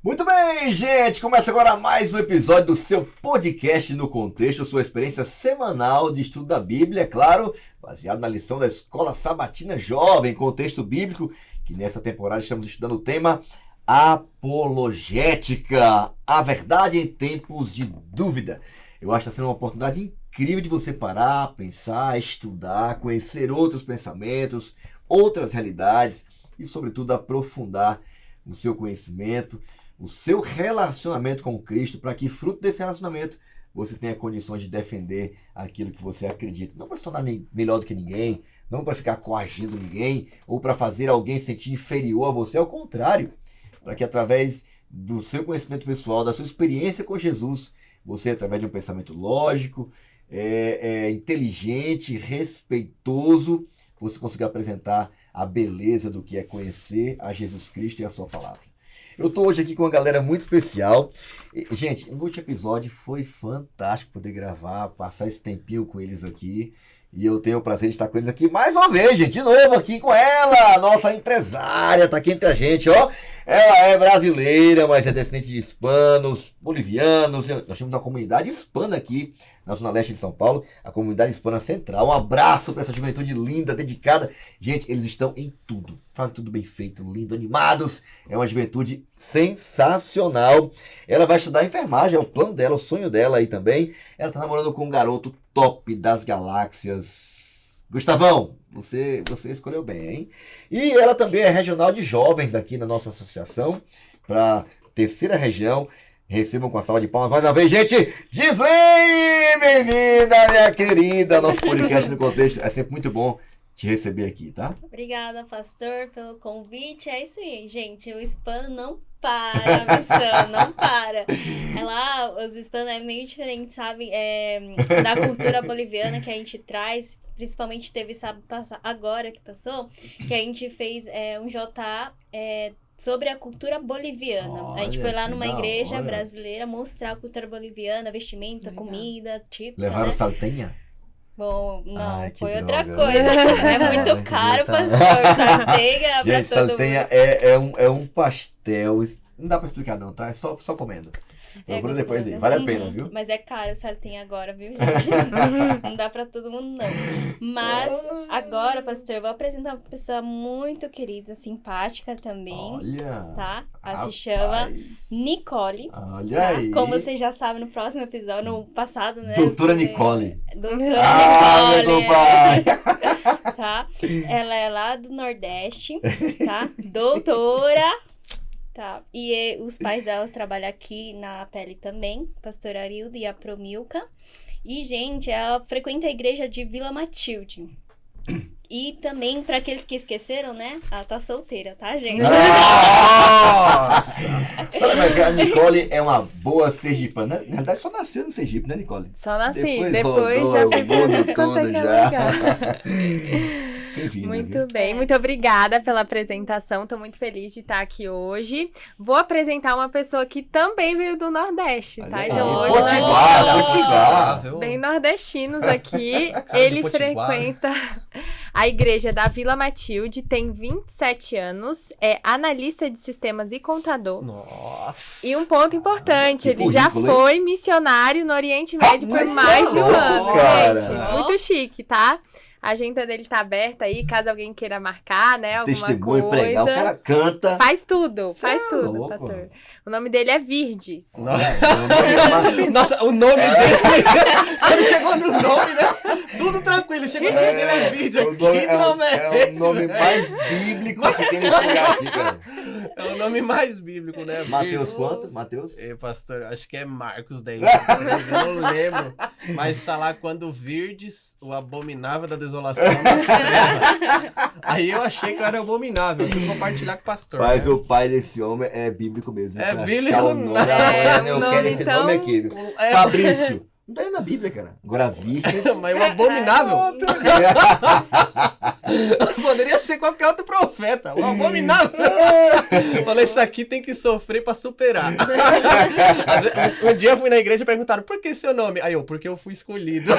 Muito bem, gente! Começa agora mais um episódio do seu podcast no contexto, sua experiência semanal de estudo da Bíblia, é claro, baseado na lição da Escola Sabatina Jovem, contexto bíblico, que nessa temporada estamos estudando o tema apologética, a verdade em tempos de dúvida. Eu acho que está sendo uma oportunidade incrível de você parar, pensar, estudar, conhecer outros pensamentos, outras realidades e, sobretudo, aprofundar o seu conhecimento, o seu relacionamento com Cristo, para que, fruto desse relacionamento, você tenha condições de defender aquilo que você acredita. Não para se tornar melhor do que ninguém, não para ficar coagindo ninguém, ou para fazer alguém se sentir inferior a você, ao contrário, para que através do seu conhecimento pessoal, da sua experiência com Jesus, você, através de um pensamento lógico, inteligente, respeitoso, você consiga apresentar a beleza do que é conhecer a Jesus Cristo e a sua palavra. Eu estou hoje aqui com uma galera muito especial. Gente, no último episódio foi fantástico poder gravar, passar esse tempinho com eles aqui. E eu tenho o prazer de estar com eles aqui mais uma vez, gente, de novo aqui com ela, nossa empresária, tá aqui entre a gente, ó. Ela é brasileira, mas é descendente de hispanos, bolivianos. Nós temos uma comunidade hispana aqui na Zona Leste de São Paulo, a comunidade hispana central. Um abraço para essa juventude linda, dedicada. Gente, eles estão em tudo, fazem tudo bem feito, lindo, animados. É uma juventude sensacional. Ela vai estudar enfermagem, é o plano dela, o sonho dela aí também. Ela tá namorando com um garoto top das galáxias. Gustavão, você escolheu bem, hein? E ela também é regional de jovens aqui na nossa associação, para terceira região. Recebam com a salva de palmas mais uma vez, gente! Gislaine, bem-vinda, minha querida! Nosso podcast no contexto. É sempre muito bom te receber aqui, tá? Obrigada, pastor, pelo convite. É isso aí, gente. O hispano não para, a missão, não para. É lá, os hispanos é meio diferente, sabe? Da cultura boliviana que a gente traz. Principalmente teve sábado passado, agora que passou, que a gente fez um JA sobre a cultura boliviana. Olha, a gente foi lá numa igreja hora. brasileira mostrar a cultura boliviana, vestimenta, comida, típica, Levaram né? saltenha? Bom, não, Ai, que foi droga. outra coisa. É muito caro, pastor. Salteia pra Gente, todo saltenha mundo. é um pastel. Não dá pra explicar não, tá? É só comendo. É Procura depois aí. gostoso. Vale a pena, viu? Mas é caro o salteia agora, viu, gente? Não dá pra todo mundo, não. Mas agora, pastor, eu vou apresentar uma pessoa muito querida, simpática também, Olha. tá? Ela Rapaz. se chama Nicole. Olha Tá? aí. Como você já sabe, no próximo episódio, no passado, né? Doutora Nicole. Doutora Ah, meu Nicole. compadre. Tá? Ela é lá do Nordeste, tá? Doutora, tá? E os pais dela trabalham aqui na Pele também, pastor Arildo e a Promilca. E, gente, ela frequenta a igreja de Vila Matilde. E também, pra aqueles que esqueceram, né? Ela tá solteira, tá, gente? Nossa! Sabe que a Nicole é uma boa sergipana? Na realidade, só nasceu no Sergipe, né, Nicole? Só nasci, Depois depois já rodou o mundo Quanto todo é que é já. legal. Bem-vinda, Muito viu? bem, muito obrigada pela apresentação. Tô muito feliz de estar aqui hoje. Vou apresentar uma pessoa que também veio do Nordeste, tá? Olha aí. Então hoje Potiguar. bem nordestinos aqui. Cara Ele do Potiguar. frequenta a igreja da Vila Matilde, tem 27 anos, é analista de sistemas e contador. Nossa. E um ponto importante, Que ele já currículo, hein? foi missionário no Oriente Médio por mas mais de um é louco, ano, cara. gente. Muito chique, tá? A agenda dele tá aberta aí, caso alguém queira marcar, né, alguma Testemunho, coisa. pregar, o cara canta. Faz tudo, Cê faz é tudo, louco. pastor. O nome dele é Virdes. Nossa, o nome dele. Quando chegou no nome, né? Tudo tranquilo. Chegou no nome dele é vídeo. O nome Que nome é o esse, nome velho? mais bíblico que tem nesse lugar aqui, cara. É o nome mais bíblico, né? Mateus Virgo. quanto? Mateus? Pastor, acho que é Marcos 10. Eu não lembro. Mas tá lá quando Virdes, o abominável da desolação das trevas. Aí eu achei que eu era abominável. Eu fui compartilhar com o pastor. Mas né? o pai desse homem é bíblico mesmo. É Pra bíblico, achar o nome né? agora, né? É, Eu um quero nome esse tão- nome aqui, viu? É, Fabrício. Não tá nem na Bíblia, cara. Agora Virgens. Mas o abominável. Poderia ser qualquer outro profeta. O abominável. Falei, isso aqui tem que sofrer pra superar. Um dia eu fui na igreja e perguntaram, por que seu nome? Aí eu, porque eu fui escolhido.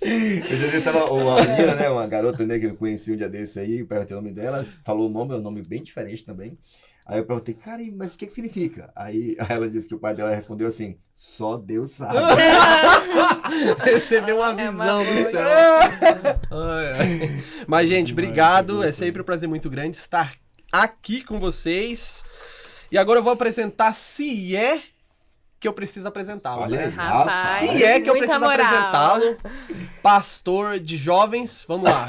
Eu tava uma menina, né? Uma garota, né, que eu conheci um dia desse aí, eu perguntei o nome dela, falou o nome, é um nome bem diferente também. Aí eu perguntei, cara, mas o que significa? Aí ela disse que o pai dela respondeu assim, só Deus sabe. Recebeu uma visão do céu. Ai, ai. Mas, gente, obrigado. É sempre um prazer muito grande estar aqui com vocês. E agora eu vou apresentar se é que eu preciso apresentá-lo. Olha aí, Né? Rapaz, Se é que eu muita preciso moral. apresentá-lo, pastor de jovens, vamos lá.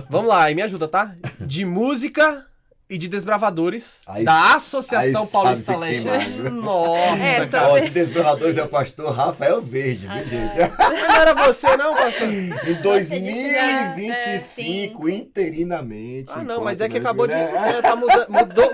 Vamos lá, e me ajuda, tá? De música e de desbravadores Aí- da Associação aí Paulista sabe Leste. se queimar, viu? Nossa, Essa- cara. Ó, de desbravadores é o pastor Rafael Verde, viu, gente? Mas não era você, não, pastor? Em Você 2025, interinamente. Ah, não, mas é enquanto que nós- acabou de. né? Tá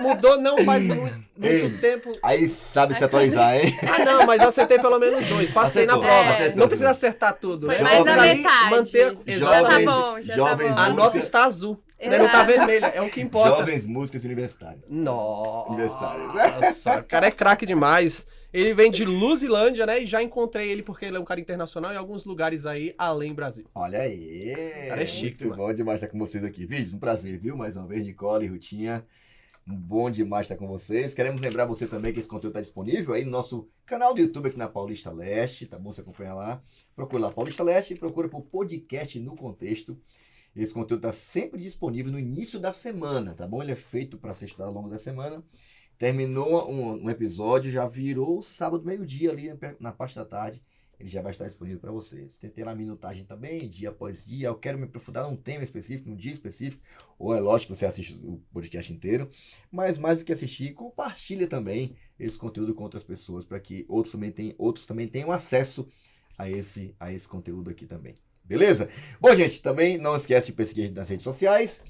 mudou não faz muito Ei. tempo. Aí sabe se atualizar, hein? Ah, não, mas eu acertei pelo menos 2. Passei Acertou, na prova. acertou, Não precisa acertou. acertar tudo, Foi né? mais da Jovens- metade. Manter. Já Exatamente. tá bom, já jovens tá bom. A nota música- está azul. Né? Não tá vermelha. É o que importa. Jovens músicas universitárias. Universitárias. Nossa, o cara é craque demais. Ele vem de Luzilândia, né? E já encontrei ele porque ele é um cara internacional em alguns lugares aí, além Brasil. Olha aí. Cara, é chique, Muito mano. bom demais estar com vocês aqui. Vídeos, um prazer, viu? Mais uma vez, Nicole e Rutinha. Bom demais estar com vocês. Queremos lembrar você também que esse conteúdo está disponível aí no nosso canal do YouTube aqui na Paulista Leste, tá bom? Você acompanha lá. Procura lá Paulista Leste e procura por podcast no contexto. Esse conteúdo está sempre disponível no início da semana, tá bom? Ele é feito para ser estudado ao longo da semana. Terminou um episódio, já virou sábado, meio-dia ali na parte da tarde. Ele já vai estar disponível para vocês. Tem lá a minutagem também, dia após dia. Eu quero me aprofundar num tema específico, num dia específico. Ou é lógico que você assiste o podcast inteiro. Mas mais do que assistir, compartilha também esse conteúdo com outras pessoas para que outros também tenham acesso a esse conteúdo aqui também. Beleza? Bom, gente, também não esquece de perseguir a gente nas redes sociais.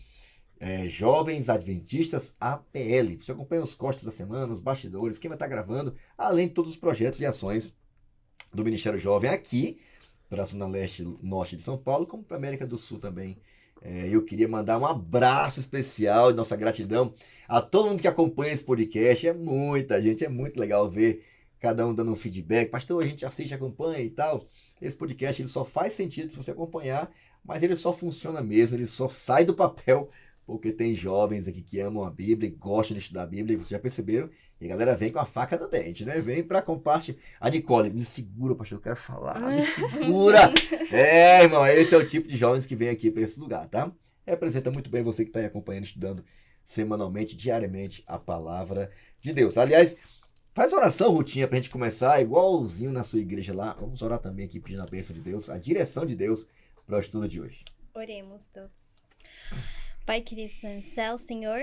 Jovens Adventistas APL. Você acompanha os cortes da semana, os bastidores, quem vai estar gravando, além de todos os projetos e ações do Ministério Jovem aqui, para a Zona Leste Norte de São Paulo, como para a América do Sul também. Eu queria mandar um abraço especial e nossa gratidão a todo mundo que acompanha esse podcast. É muita gente, é muito legal ver cada um dando um feedback. Pastor, a gente assiste, acompanha e tal. Esse podcast ele só faz sentido se você acompanhar, mas ele só funciona mesmo, ele só sai do papel porque tem jovens aqui que amam a Bíblia e gostam de estudar a Bíblia, vocês já perceberam, e a galera vem com a faca no dente, né? Vem pra compartilhar. A Nicole, me segura, pastor, eu quero falar, me segura! Irmão, esse é o tipo de jovens que vem aqui pra esse lugar, tá? Representa muito bem você que tá aí acompanhando, estudando semanalmente, diariamente, a palavra de Deus. Aliás, faz oração, Rutinha, pra gente começar, igualzinho na sua igreja lá. Vamos orar também aqui, pedindo a bênção de Deus, a direção de Deus para o estudo de hoje. Oremos todos. Pai querido no céu, Senhor,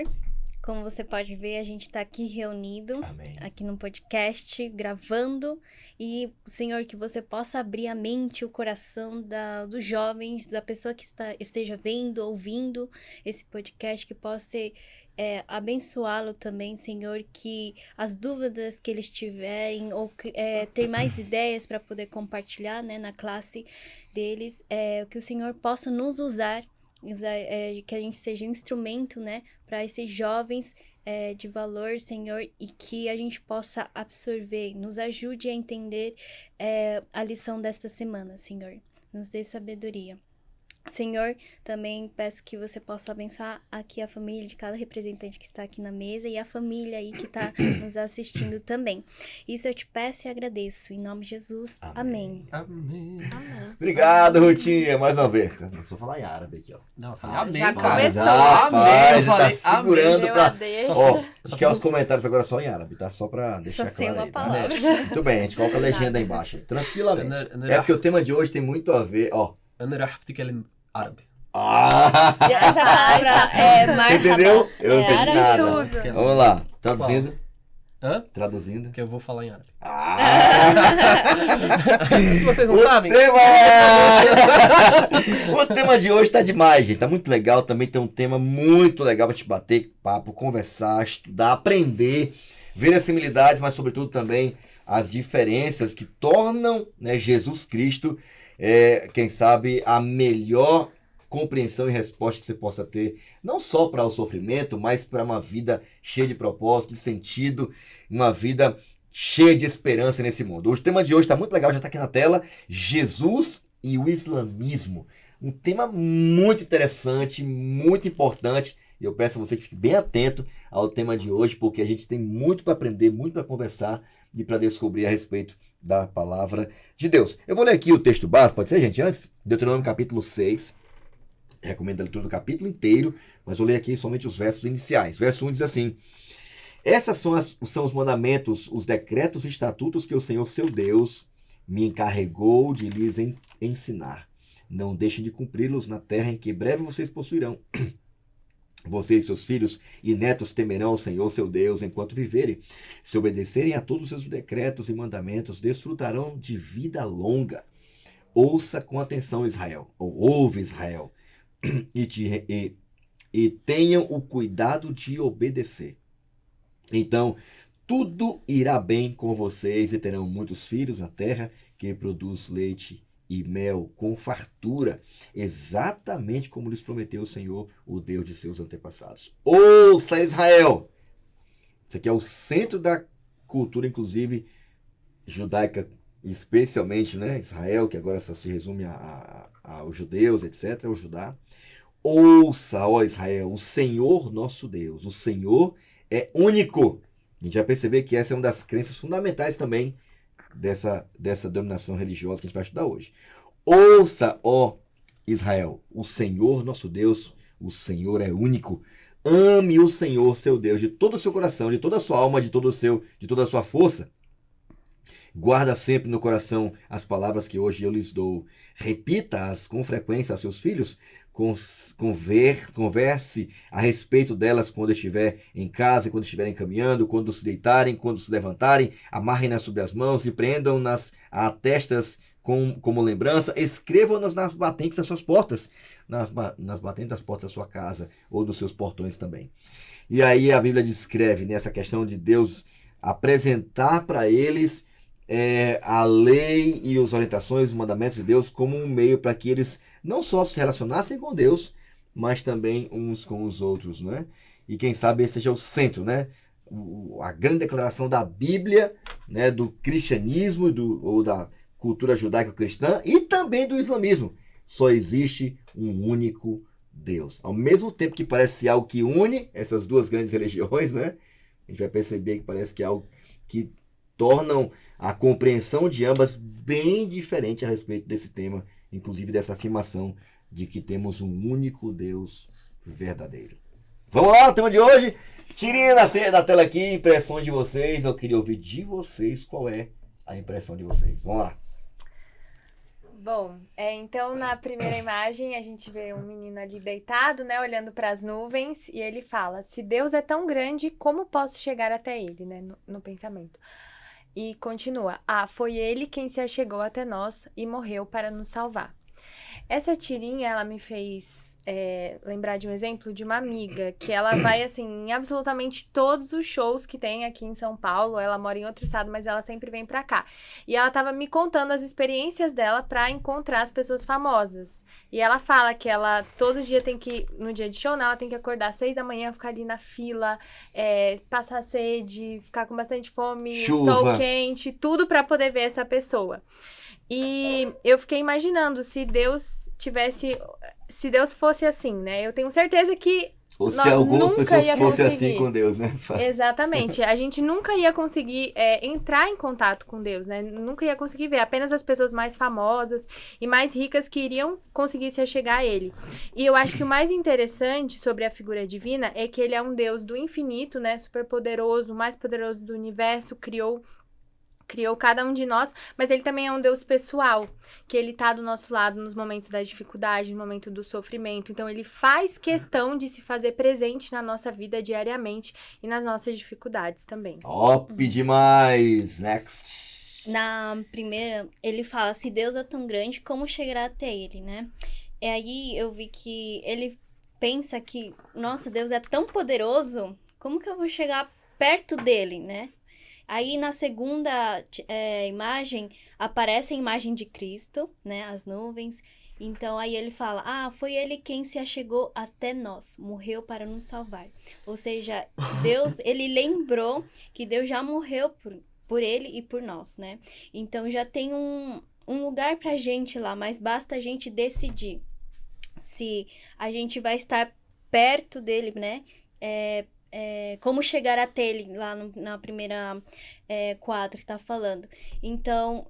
como você pode ver, a gente está aqui reunido, Amém. aqui no podcast, gravando, e, Senhor, que você possa abrir a mente, o coração dos jovens, da pessoa que esteja vendo, ouvindo esse podcast, que possa abençoá-lo também, Senhor, que as dúvidas que eles tiverem, ou ter mais ideias para poder compartilhar, né, na classe deles, que o Senhor possa nos usar, que a gente seja um instrumento, né, para esses jovens de valor, Senhor, e que a gente possa absorver, nos ajude a entender a lição desta semana, Senhor. Nos dê sabedoria. Senhor, também peço que você possa abençoar aqui a família de cada representante que está aqui na mesa e a família aí que está nos assistindo também. Isso eu te peço e agradeço. Em nome de Jesus. Amém. Amém. Obrigado, Rutinha, mais uma vez. Eu só falar em árabe aqui, ó. Não, eu falei amém, Já cara. começou. Rapaz, Eu falei tá segurando Meu pra... Deus. Ó, Só acho que é os comentários agora só em árabe, tá? Só pra deixar Só sei claro uma aí, tá? palavra. Muito bem, a gente coloca a legenda aí embaixo, tranquilamente. Eu não- É porque o tema de hoje tem muito a ver, ó. أنا راح أتكلم عربي. Essa palavra é marca. Você entendeu? Eu não entendi árabe. nada. Tudo. Vamos lá, traduzindo. Hã? Traduzindo. Que eu vou falar em árabe. Ah! Se vocês não O sabem... tema... o tema de hoje tá demais, gente. Tá muito legal. Também tem um tema muito legal pra te bater papo, conversar, estudar, aprender, ver as similitudes, mas sobretudo também as diferenças que tornam, né, Jesus Cristo, quem sabe, a melhor compreensão e resposta que você possa ter, não só para o sofrimento, mas para uma vida cheia de propósito, de sentido, uma vida cheia de esperança nesse mundo. O tema de hoje está muito legal, já está aqui na tela, Jesus e o islamismo. Um tema muito interessante, muito importante, E eu peço a você que fique bem atento ao tema de hoje, porque a gente tem muito para aprender, muito para conversar e para descobrir a respeito da palavra de Deus. Eu vou ler aqui o texto básico, pode ser, gente? Antes, Deuteronômio capítulo 6. Recomendo a leitura do capítulo inteiro, mas vou ler aqui somente os versos iniciais. Verso 1 diz assim: Essas são os mandamentos, os decretos e estatutos que o Senhor seu Deus me encarregou de lhes ensinar. Não deixem de cumpri-los na terra em que breve vocês possuirão. Vocês, seus filhos e netos temerão ao Senhor seu Deus enquanto viverem. Se obedecerem a todos os seus decretos e mandamentos, desfrutarão de vida longa. Ouça com atenção, Israel, ou ouve, Israel, e tenham o cuidado de obedecer. Então, tudo irá bem com vocês e terão muitos filhos na terra que produz leite e mel com fartura, exatamente como lhes prometeu o Senhor, o Deus de seus antepassados. Ouça, Israel! Isso aqui é o centro da cultura, inclusive, judaica, especialmente, né? Israel, que agora só se resume aos judeus, etc., ao Judá. Ouça, ó Israel, o Senhor nosso Deus, o Senhor é único. A gente vai perceber que essa é uma das crenças fundamentais também dessa denominação religiosa que a gente vai estudar hoje. Ouça, ó Israel, o Senhor nosso Deus, o Senhor é único. Ame o Senhor seu Deus de todo o seu coração, de toda a sua alma, de toda a sua força. Guarda sempre no coração as palavras que hoje eu lhes dou. Repita-as com frequência a seus filhos. Converse a respeito delas quando estiver em casa, quando estiverem caminhando, quando se deitarem, quando se levantarem. Amarrem-nas sobre as mãos e prendam-nas a testas como lembrança. Escrevam-nas nas batentes das suas portas, nas batentes das portas da sua casa ou dos seus portões também. E aí a Bíblia descreve nessa questão de Deus apresentar para eles a lei e as orientações, os mandamentos de Deus como um meio para que eles não só se relacionassem com Deus, mas também uns com os outros, né? E quem sabe esse seja o centro, né? A grande declaração da Bíblia, né? Do cristianismo ou da cultura judaico-cristã e também do islamismo. Só existe um único Deus. Ao mesmo tempo que parece algo que une essas duas grandes religiões, né? A gente vai perceber que parece que é algo que tornam a compreensão de ambas bem diferente a respeito desse tema, inclusive dessa afirmação de que temos um único Deus verdadeiro. Vamos lá, o tema de hoje. Tirem da tela aqui impressões de vocês. Eu queria ouvir de vocês qual é a impressão de vocês. Vamos lá. Bom, então na primeira imagem a gente vê um menino ali deitado, né, olhando para as nuvens, e ele fala: se Deus é tão grande, como posso chegar até ele, né, no pensamento. E continua: foi ele quem se achegou até nós e morreu para nos salvar. Essa tirinha, ela me fez lembrar de um exemplo de uma amiga, que ela vai, assim, em absolutamente todos os shows que tem aqui em São Paulo. Ela mora em outro estado, mas ela sempre vem pra cá. E ela tava me contando as experiências dela pra encontrar as pessoas famosas. E ela fala que ela, todo dia tem que, no dia de show, né, ela tem que acordar às 6 da manhã, ficar ali na fila, passar sede, ficar com bastante fome, chuva, sol quente, tudo pra poder ver essa pessoa. E eu fiquei imaginando se Deus fosse assim, né? Eu tenho certeza que ou se algumas pessoas fossem assim com Deus, né? Exatamente. A gente nunca ia conseguir entrar em contato com Deus, né? Nunca ia conseguir ver. Apenas as pessoas mais famosas e mais ricas que iriam conseguir se achegar a Ele. E eu acho que o mais interessante sobre a figura divina é que Ele é um Deus do infinito, né? Super poderoso, o mais poderoso do universo, criou cada um de nós, mas ele também é um Deus pessoal, que ele tá do nosso lado nos momentos da dificuldade, no momento do sofrimento. Então, ele faz questão de se fazer presente na nossa vida diariamente e nas nossas dificuldades também. Top demais! Next! Na primeira, ele fala: se Deus é tão grande, como chegará até ele, né? E aí eu vi que ele pensa que, nossa, Deus é tão poderoso, como que eu vou chegar perto dele, né? Aí, na segunda imagem, aparece a imagem de Cristo, né? As nuvens. Então, aí ele fala: foi ele quem se achegou até nós, morreu para nos salvar. Ou seja, Deus, ele lembrou que Deus já morreu por ele e por nós, né? Então, já tem um lugar pra gente lá, mas basta a gente decidir se a gente vai estar perto dele, né? Como chegar até ele, lá na primeira quadro que tá falando. Então,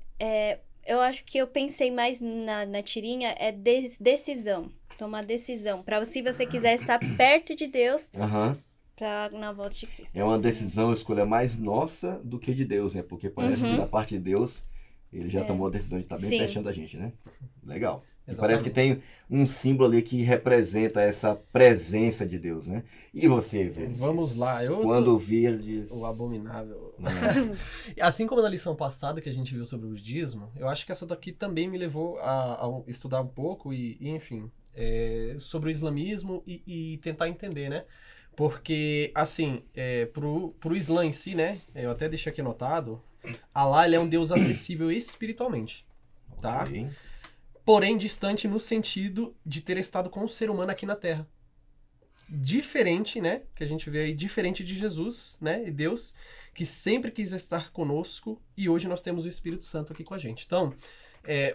eu acho que eu pensei mais na tirinha, decisão. Tomar decisão. Pra se você quiser estar perto de Deus, Aham. na volta de Cristo. É uma decisão, escolha mais nossa do que de Deus, né? Porque parece que da parte de Deus, ele já tomou a decisão de estar bem Sim. pertinho da gente, né? Legal. E Exatamente. parece que tem um símbolo ali que representa essa presença de Deus, né? E você, velho? Vamos lá. Quando virdes... O abominável. Né? Assim como na lição passada que a gente viu sobre o dízimo, eu acho que essa daqui também me levou a estudar um pouco e enfim, sobre o islamismo e tentar entender, né? Porque, assim, pro Islã em si, né? Eu até deixei aqui anotado, Alá, ele é um Deus acessível espiritualmente, tá? Ok. Porém distante no sentido de ter estado com o ser humano aqui na Terra. Diferente, né? Que a gente vê aí, diferente de Jesus, né? E Deus, que sempre quis estar conosco e hoje nós temos o Espírito Santo aqui com a gente. Então,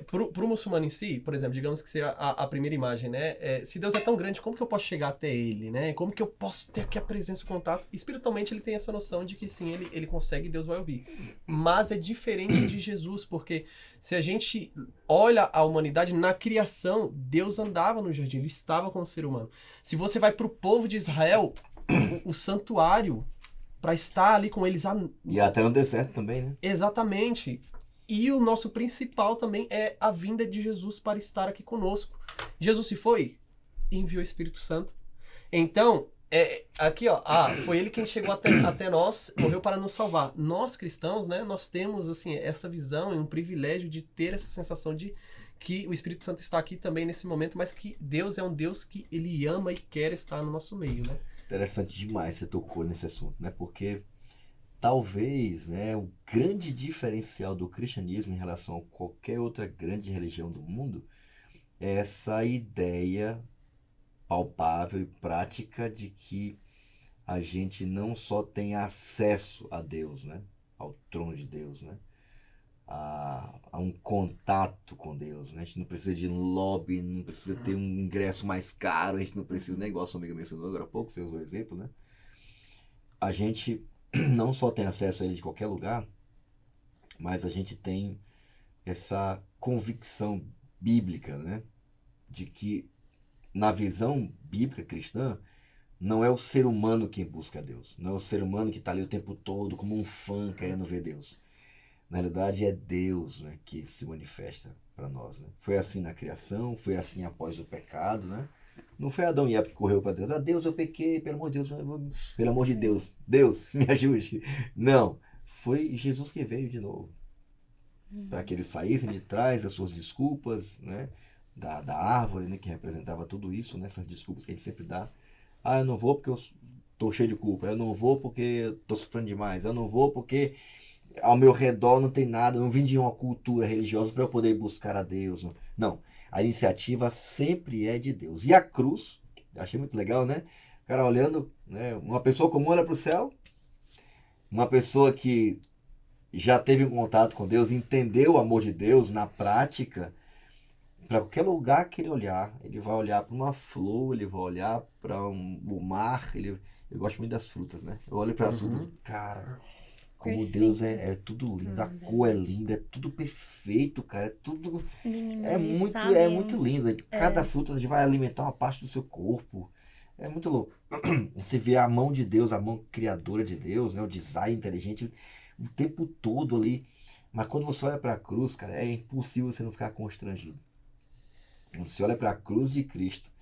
pro muçulmano em si, por exemplo, digamos que seja a primeira imagem, né? Se Deus é tão grande, como que eu posso chegar até Ele, né? Como que eu posso ter aqui a presença e o contato? Espiritualmente ele tem essa noção de que sim, ele consegue e Deus vai ouvir. Mas é diferente de Jesus, porque se a gente olha a humanidade na criação, Deus andava no jardim, ele estava com o ser humano. Se você vai pro povo de Israel, o santuário, para estar ali com eles... E até no deserto também, né? Exatamente. E o nosso principal também é a vinda de Jesus para estar aqui conosco. Jesus se foi e enviou o Espírito Santo. Então, aqui ó, foi ele quem chegou até nós, morreu para nos salvar. Nós cristãos, né, nós temos assim essa visão e um privilégio de ter essa sensação de que o Espírito Santo está aqui também nesse momento, mas que Deus é um Deus que ele ama e quer estar no nosso meio, né? Interessante demais você tocou nesse assunto, né? Porque talvez, né, o grande diferencial do cristianismo em relação a qualquer outra grande religião do mundo é essa ideia palpável e prática de que a gente não só tem acesso a Deus, né, ao trono de Deus, né, a um contato com Deus, né? A gente não precisa de um lobby, não precisa ter um ingresso mais caro, a gente não precisa, né, igual a sua amiga mencionou agora há pouco, você usou o exemplo, né? A gente não só tem acesso a ele de qualquer lugar, mas a gente tem essa convicção bíblica, né? De que na visão bíblica cristã, não é o ser humano quem busca Deus, não é o ser humano que está ali o tempo todo como um fã querendo ver Deus. Na realidade é Deus, né, que se manifesta para nós, né? Foi assim na criação, foi assim após o pecado, né? Não foi Adão e Eva que correu para Deus. Deus, eu pequei, pelo amor de Deus, pelo amor de Deus, Deus, me ajude. Não, foi Jesus que veio de novo. Para que eles saíssem de trás das suas desculpas, né? Da árvore, né? Que representava tudo isso, né? Essas desculpas que a gente sempre dá. Eu não vou porque eu tô cheio de culpa. Eu não vou porque eu tô sofrendo demais. Eu não vou porque ao meu redor não tem nada. Eu não vim de uma cultura religiosa para eu poder buscar a Deus. Não. A iniciativa sempre é de Deus. E a cruz, achei muito legal, né? O cara olhando, né? Uma pessoa comum olha para o céu, uma pessoa que já teve um contato com Deus, entendeu o amor de Deus na prática, para qualquer lugar que ele olhar, ele vai olhar para uma flor, ele vai olhar para o mar, eu gosto muito das frutas, né? Eu olho para as frutas, cara... Como Perfeito. Deus é tudo lindo, a cor é linda, é tudo perfeito, cara, é tudo... É muito lindo. Cada fruta a gente vai alimentar uma parte do seu corpo. É muito louco. Você vê a mão de Deus, a mão criadora de Deus, né? O design inteligente o tempo todo ali. Mas quando você olha para a cruz, cara, é impossível você não ficar constrangido. Quando você olha para a cruz de Cristo,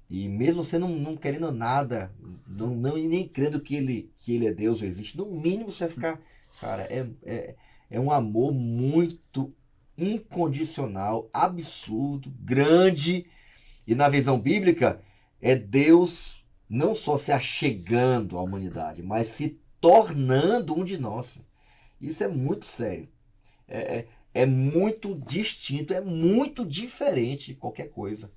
e mesmo você não querendo nada, nem crendo que ele é Deus ou existe, no mínimo você vai ficar... Cara, é um amor muito incondicional, absurdo, grande. E na visão bíblica, é Deus não só se achegando à humanidade, mas se tornando um de nós. Isso é muito sério. É muito distinto, é muito diferente de qualquer coisa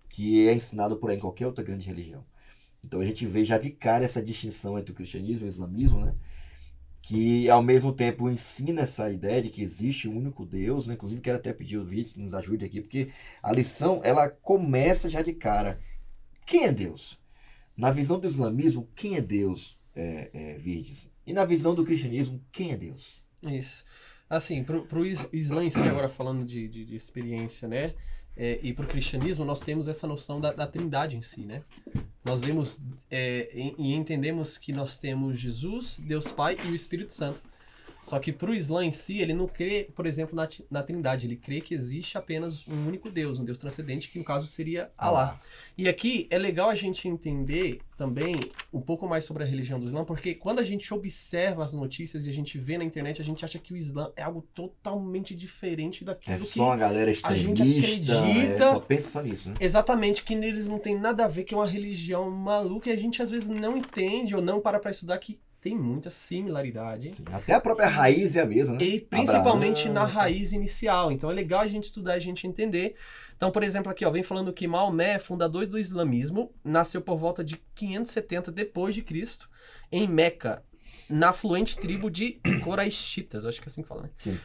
que é ensinado por aí em qualquer outra grande religião. Então a gente vê já de cara essa distinção entre o cristianismo e o islamismo, né? Que ao mesmo tempo ensina essa ideia de que existe um único Deus, né? Inclusive quero até pedir o vídeo que nos ajude aqui, porque a lição ela começa já de cara. Quem é Deus? Na visão do islamismo, quem é Deus, Virdes? E na visão do cristianismo, quem é Deus? Isso. Assim, pro Islã em si, agora falando de experiência, né? E pro cristianismo, nós temos essa noção da trindade em si, né? Nós vemos e entendemos que nós temos Jesus, Deus Pai e o Espírito Santo. Só que pro Islã em si, ele não crê, por exemplo, na trindade. Ele crê que existe apenas um único Deus, um Deus transcendente, que no caso seria Alá. E aqui é legal a gente entender também um pouco mais sobre a religião do Islã, porque quando a gente observa as notícias e a gente vê na internet, a gente acha que o Islã é algo totalmente diferente daquilo que uma galera a gente extremista, acredita. só pensa só nisso, né? Exatamente, que neles não tem nada a ver, que é uma religião maluca e a gente às vezes não entende ou não para estudar que tem muita similaridade. Sim, até a própria raiz é a mesma, né? E principalmente Abraão, na raiz inicial. Então é legal a gente estudar, a gente entender. Então, por exemplo, aqui, ó, vem falando que Maomé, fundador do islamismo, nasceu por volta de 570 depois de Cristo, em Meca, na afluente tribo de Coraístas, acho que é assim que fala, né? Sim.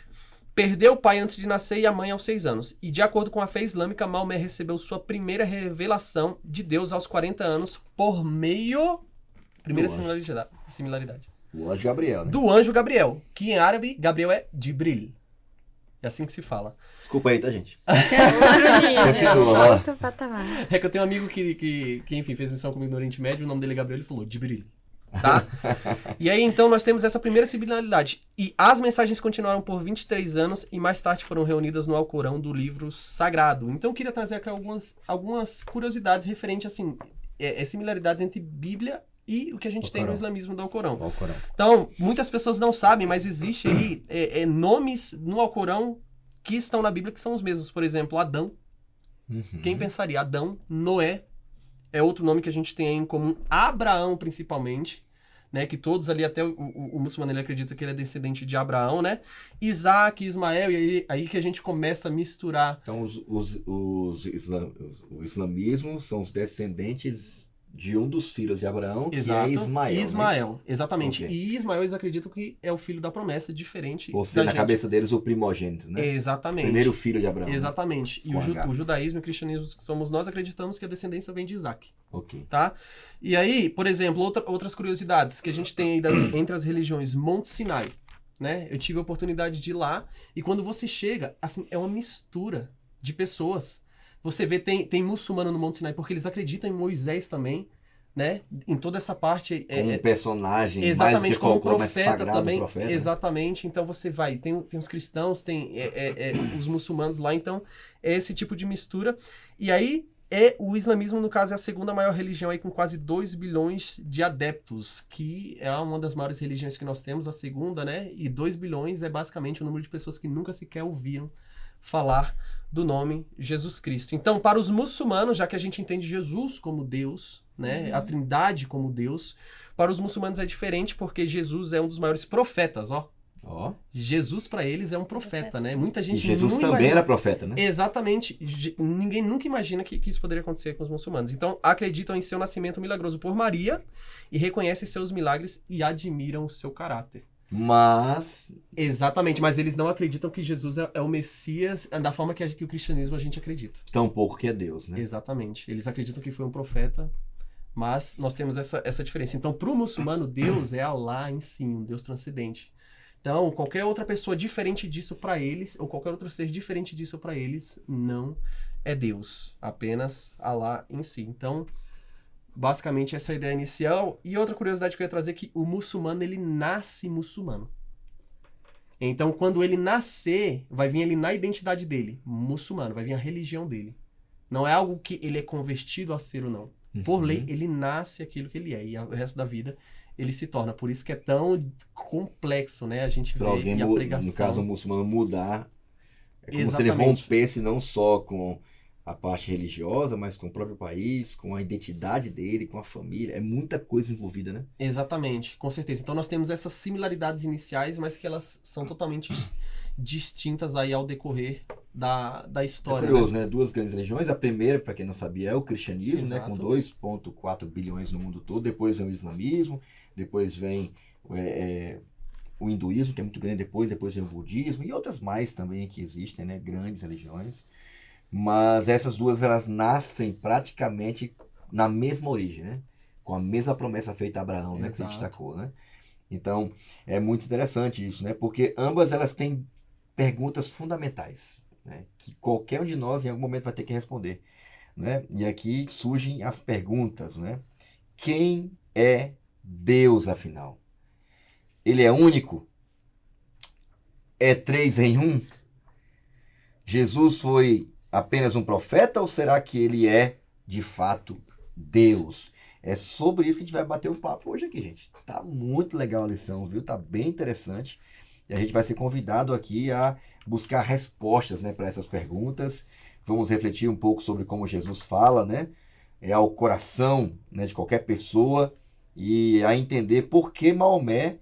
Perdeu o pai antes de nascer e a mãe aos 6 anos. E de acordo com a fé islâmica, Maomé recebeu sua primeira revelação de Deus aos 40 anos por meio... Primeira similaridade. O anjo Gabriel, né? Do anjo Gabriel, que em árabe, Gabriel é Jibril. É assim que se fala. Desculpa aí, tá, gente? Continua. Outro patamar. É que eu tenho um amigo que enfim, fez missão comigo no Oriente Médio, o nome dele é Gabriel, ele falou Jibril. Tá? E aí, então, nós temos essa primeira similaridade. E as mensagens continuaram por 23 anos e mais tarde foram reunidas no Alcorão do livro sagrado. Então, eu queria trazer aqui algumas curiosidades referentes, assim, similaridades entre Bíblia e o que a gente tem no islamismo do Alcorão. Então, muitas pessoas não sabem, mas existe aí nomes no Alcorão que estão na Bíblia que são os mesmos. Por exemplo, Adão. Quem pensaria? Adão, Noé, é outro nome que a gente tem aí em comum. Abraão, principalmente, né? Que todos ali, até o muçulmano, ele acredita que ele é descendente de Abraão, né? Isaac, Ismael, e aí que a gente começa a misturar. Então, o islamismo são os descendentes de um dos filhos de Abraão, Exato. Que é Ismael. Ismael, né? exatamente. Okay. E Ismael, eles acreditam que é o filho da promessa, diferente Ou seja, da na gente. cabeça deles, o primogênito, né? Exatamente. Primeiro filho de Abraão. Exatamente. E o judaísmo e o cristianismo que somos nós, acreditamos que a descendência vem de Isaac. Ok. Tá? E aí, por exemplo, outras curiosidades que a gente tem aí entre as religiões, Monte Sinai, né? Eu tive a oportunidade de ir lá, e quando você chega, assim, é uma mistura de pessoas. Você vê, tem muçulmano no Monte Sinai, porque eles acreditam em Moisés também, né? Em toda essa parte... Como um personagem, exatamente, mais do que como folclore, mais profeta sagrado, também. profeta. Exatamente. Então você vai, tem os cristãos, tem os muçulmanos lá, então é esse tipo de mistura. E aí, o islamismo, no caso, é a segunda maior religião aí, com quase 2 bilhões de adeptos, que é uma das maiores religiões que nós temos, a segunda, né? E 2 bilhões é basicamente o número de pessoas que nunca sequer ouviram falar do nome Jesus Cristo. Então, para os muçulmanos, já que a gente entende Jesus como Deus, né, a Trindade como Deus, para os muçulmanos é diferente, porque Jesus é um dos maiores profetas, ó. Jesus para eles é um profeta, né? Muita gente E Jesus não também imagina... era profeta, né? Exatamente. Ninguém nunca imagina que isso poderia acontecer com os muçulmanos. Então, acreditam em seu nascimento milagroso por Maria e reconhecem seus milagres e admiram o seu caráter. Mas... Exatamente, mas eles não acreditam que Jesus é o Messias da forma que o cristianismo a gente acredita. Tampouco que é Deus, né? Exatamente. Eles acreditam que foi um profeta, mas nós temos essa diferença. Então, para o muçulmano, Deus é Alá em si, um Deus transcendente. Então, qualquer outra pessoa diferente disso para eles, ou qualquer outro ser diferente disso para eles, não é Deus. Apenas Alá em si. Então... basicamente essa é a ideia inicial. E outra curiosidade que eu ia trazer é que o muçulmano, ele nasce muçulmano. Então, quando ele nascer, vai vir ele na identidade dele, muçulmano, vai vir a religião dele. Não é algo que ele é convertido a ser ou não. Por lei, ele nasce aquilo que ele é, e o resto da vida ele se torna. Por isso que é tão complexo, né? A gente vê alguém, a pregação. no caso, o muçulmano mudar, é como se ele Exatamente. rompesse não só com a parte religiosa, mas com o próprio país, com a identidade dele, com a família. É muita coisa envolvida, né? Exatamente, com certeza. Então nós temos essas similaridades iniciais, mas que elas são totalmente distintas aí ao decorrer da história. É curioso, né? Duas grandes religiões. A primeira, para quem não sabia, é o cristianismo, né? Exato. Com 2,4 bilhões no mundo todo. Depois vem o islamismo, depois vem o hinduísmo, que é muito grande, depois vem o budismo e outras mais também que existem, né? Grandes religiões. Mas essas duas, elas nascem praticamente na mesma origem, né? com a mesma promessa feita a Abraão, né? Que você Exato. destacou, né? Então, é muito interessante isso, né? Porque ambas elas têm perguntas fundamentais, né? Que qualquer um de nós em algum momento vai ter que responder, né? E aqui surgem as perguntas, né? Quem é Deus, afinal? Ele é único? É 3 em 1? Jesus foi apenas um profeta ou será que ele é, de fato, Deus? É sobre isso que a gente vai bater um papo hoje aqui, gente. Tá muito legal a lição, viu? Tá bem interessante. E a gente vai ser convidado aqui a buscar respostas, né, para essas perguntas. Vamos refletir um pouco sobre como Jesus fala, né? Ao coração, né, de qualquer pessoa e a entender por que Maomé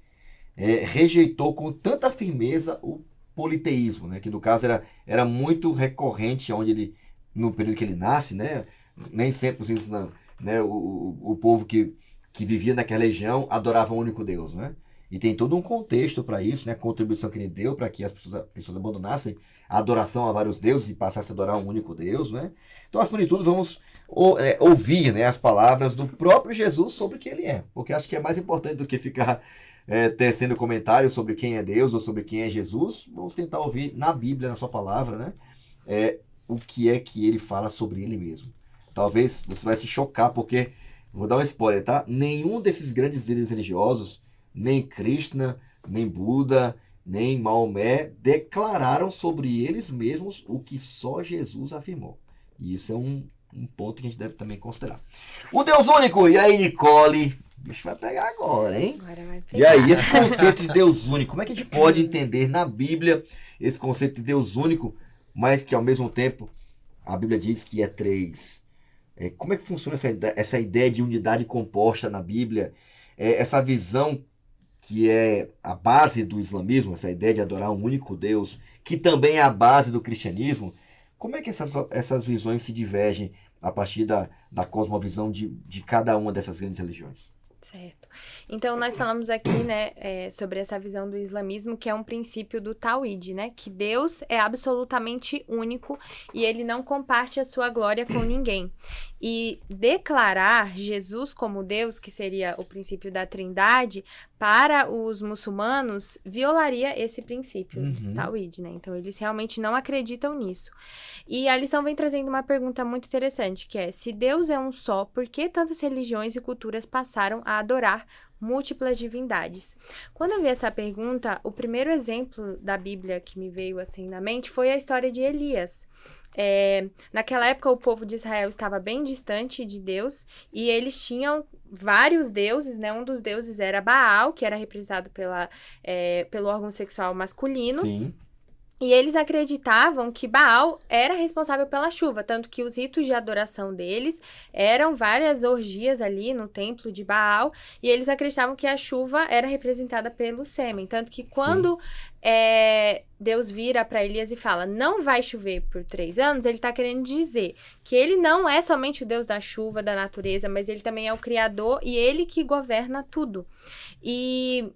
rejeitou com tanta firmeza o politeísmo, né? Que no caso era muito recorrente onde ele, no período que ele nasce, né? Nem sempre os índios, né? O povo que vivia naquela região adorava um único Deus, né? E tem todo um contexto para isso, né? A contribuição que ele deu para que as pessoas abandonassem a adoração a vários deuses e passassem a adorar um único Deus, né? Então, acima de tudo, vamos ouvir, né, as palavras do próprio Jesus sobre quem ele é, porque acho que é mais importante do que ficar tecendo comentários sobre quem é Deus ou sobre quem é Jesus. Vamos tentar ouvir na Bíblia, na sua palavra, né? O que é que ele fala sobre ele mesmo. Talvez você vai se chocar, porque, vou dar um spoiler, tá? Nenhum desses grandes líderes religiosos, nem Krishna, nem Buda, nem Maomé, declararam sobre eles mesmos o que só Jesus afirmou. E isso é um ponto que a gente deve também considerar. O Deus único! E aí, Nicole? O bicho vai pegar agora, hein? Agora vai pegar. E aí, esse conceito de Deus único, como é que a gente pode entender na Bíblia esse conceito de Deus único, mas que ao mesmo tempo a Bíblia diz que é 3? Como é que funciona essa ideia de unidade composta na Bíblia? Essa visão que é a base do islamismo, essa ideia de adorar um único Deus, que também é a base do cristianismo. Como é que essas visões se divergem a partir da cosmovisão de cada uma dessas grandes religiões? Certo. Então, nós falamos aqui, né, sobre essa visão do islamismo, que é um princípio do Tawhid, né, que Deus é absolutamente único e ele não comparte a sua glória com ninguém. E declarar Jesus como Deus, que seria o princípio da Trindade, para os muçulmanos, violaria esse princípio do Tawhid, né? Então, eles realmente não acreditam nisso. E a lição vem trazendo uma pergunta muito interessante, que é, se Deus é um só, por que tantas religiões e culturas passaram a adorar múltiplas divindades? Quando eu vi essa pergunta, o primeiro exemplo da Bíblia que me veio assim na mente foi a história de Elias. Naquela época, o povo de Israel estava bem distante de Deus e eles tinham vários deuses, né? Um dos deuses era Baal, que era representado pelo órgão sexual masculino. Sim. E eles acreditavam que Baal era responsável pela chuva, tanto que os ritos de adoração deles eram várias orgias ali no templo de Baal, e eles acreditavam que a chuva era representada pelo sêmen, tanto que quando Deus vira para Elias e fala, não vai chover por 3 anos, ele está querendo dizer que ele não é somente o Deus da chuva, da natureza, mas ele também é o Criador e ele que governa tudo. E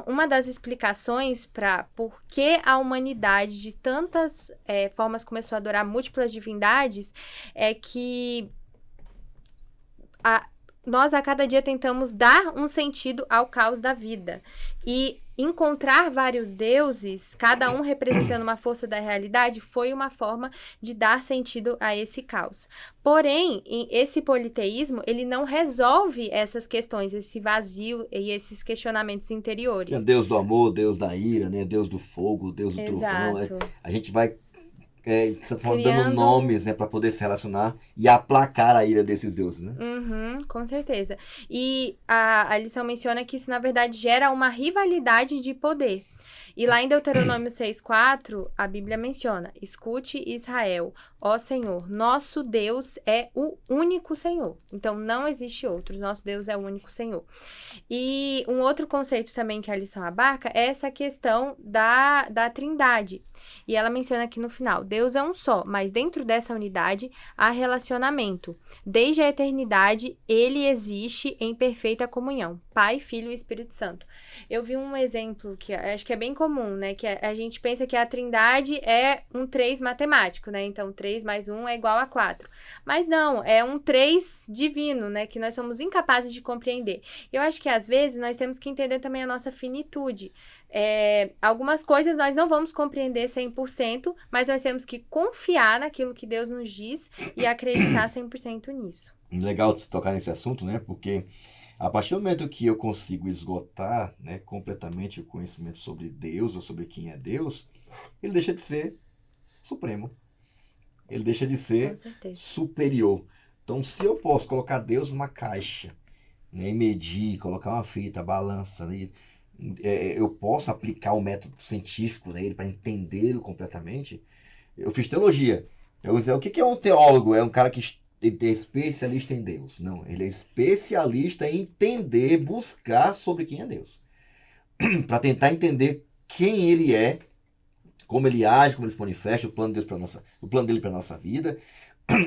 uma das explicações para por que a humanidade de tantas formas começou a adorar múltiplas divindades é que nós a cada dia tentamos dar um sentido ao caos da vida e encontrar vários deuses, cada um representando uma força da realidade, foi uma forma de dar sentido a esse caos. Porém, esse politeísmo, ele não resolve essas questões, esse vazio e esses questionamentos interiores. Que é Deus do amor, Deus da ira, né? Deus do fogo, Deus do trovão. A gente vai dando nomes, né, para poder se relacionar e aplacar a ira desses deuses, né? Com certeza. E a lição menciona que isso, na verdade, gera uma rivalidade de poder. E lá em Deuteronômio 6,4, a Bíblia menciona, escute Israel, ó Senhor, nosso Deus é o único Senhor. Então, não existe outro, nosso Deus é o único Senhor. E um outro conceito também que a lição abarca é essa questão da Trindade. E ela menciona aqui no final, Deus é um só, mas dentro dessa unidade há relacionamento. Desde a eternidade, ele existe em perfeita comunhão. Pai, Filho e Espírito Santo. Eu vi um exemplo que acho que é bem comum, né? Que a gente pensa que a trindade é um 3 matemático, né? Então, 3 mais 1 é igual a 4. Mas não, é um 3 divino, né? Que nós somos incapazes de compreender. Eu acho que, às vezes, nós temos que entender também a nossa finitude. Algumas coisas nós não vamos compreender 100%, mas nós temos que confiar naquilo que Deus nos diz e acreditar 100% nisso. Legal você tocar nesse assunto, né? Porque a partir do momento que eu consigo esgotar, né, completamente o conhecimento sobre Deus ou sobre quem é Deus, ele deixa de ser supremo. Ele deixa de ser superior. Então, se eu posso colocar Deus numa caixa, né, e medir, colocar uma fita, balança, né, eu posso aplicar o método científico nele para entendê-lo completamente. Eu fiz teologia. Eu vou dizer, o que é um teólogo? É um cara que é especialista em Deus. Não, ele é especialista em entender, buscar sobre quem é Deus. Para tentar entender quem ele é, como ele age, como ele se manifesta, o plano dele para a nossa vida,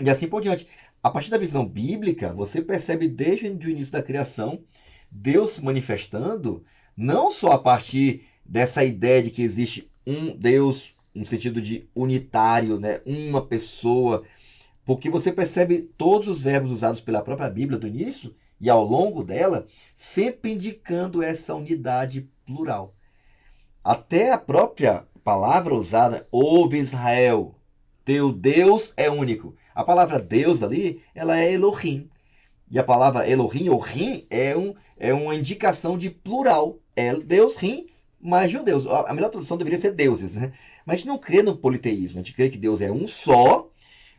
e assim por diante. A partir da visão bíblica, você percebe desde o início da criação, Deus se manifestando, não só a partir dessa ideia de que existe um Deus, no sentido de unitário, né? Uma pessoa, porque você percebe todos os verbos usados pela própria Bíblia do início e ao longo dela, sempre indicando essa unidade plural. Até a própria palavra usada, ouve Israel, teu Deus é único. A palavra Deus ali, ela é Elohim. E a palavra Elohim, ou Rim, é uma indicação de plural. É Deus, Rim, mais judeus. A melhor tradução deveria ser deuses, né? Mas a gente não crê no politeísmo. A gente crê que Deus é um só,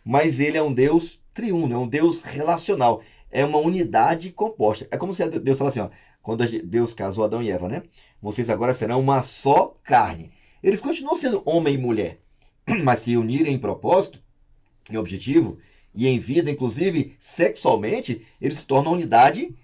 mas ele é um Deus triuno, é um Deus relacional. É uma unidade composta. É como se Deus falasse assim, ó, quando Deus casou Adão e Eva, né? Vocês agora serão uma só carne. Eles continuam sendo homem e mulher, mas se unirem em propósito, em objetivo, e em vida, inclusive sexualmente, eles se tornam uma unidade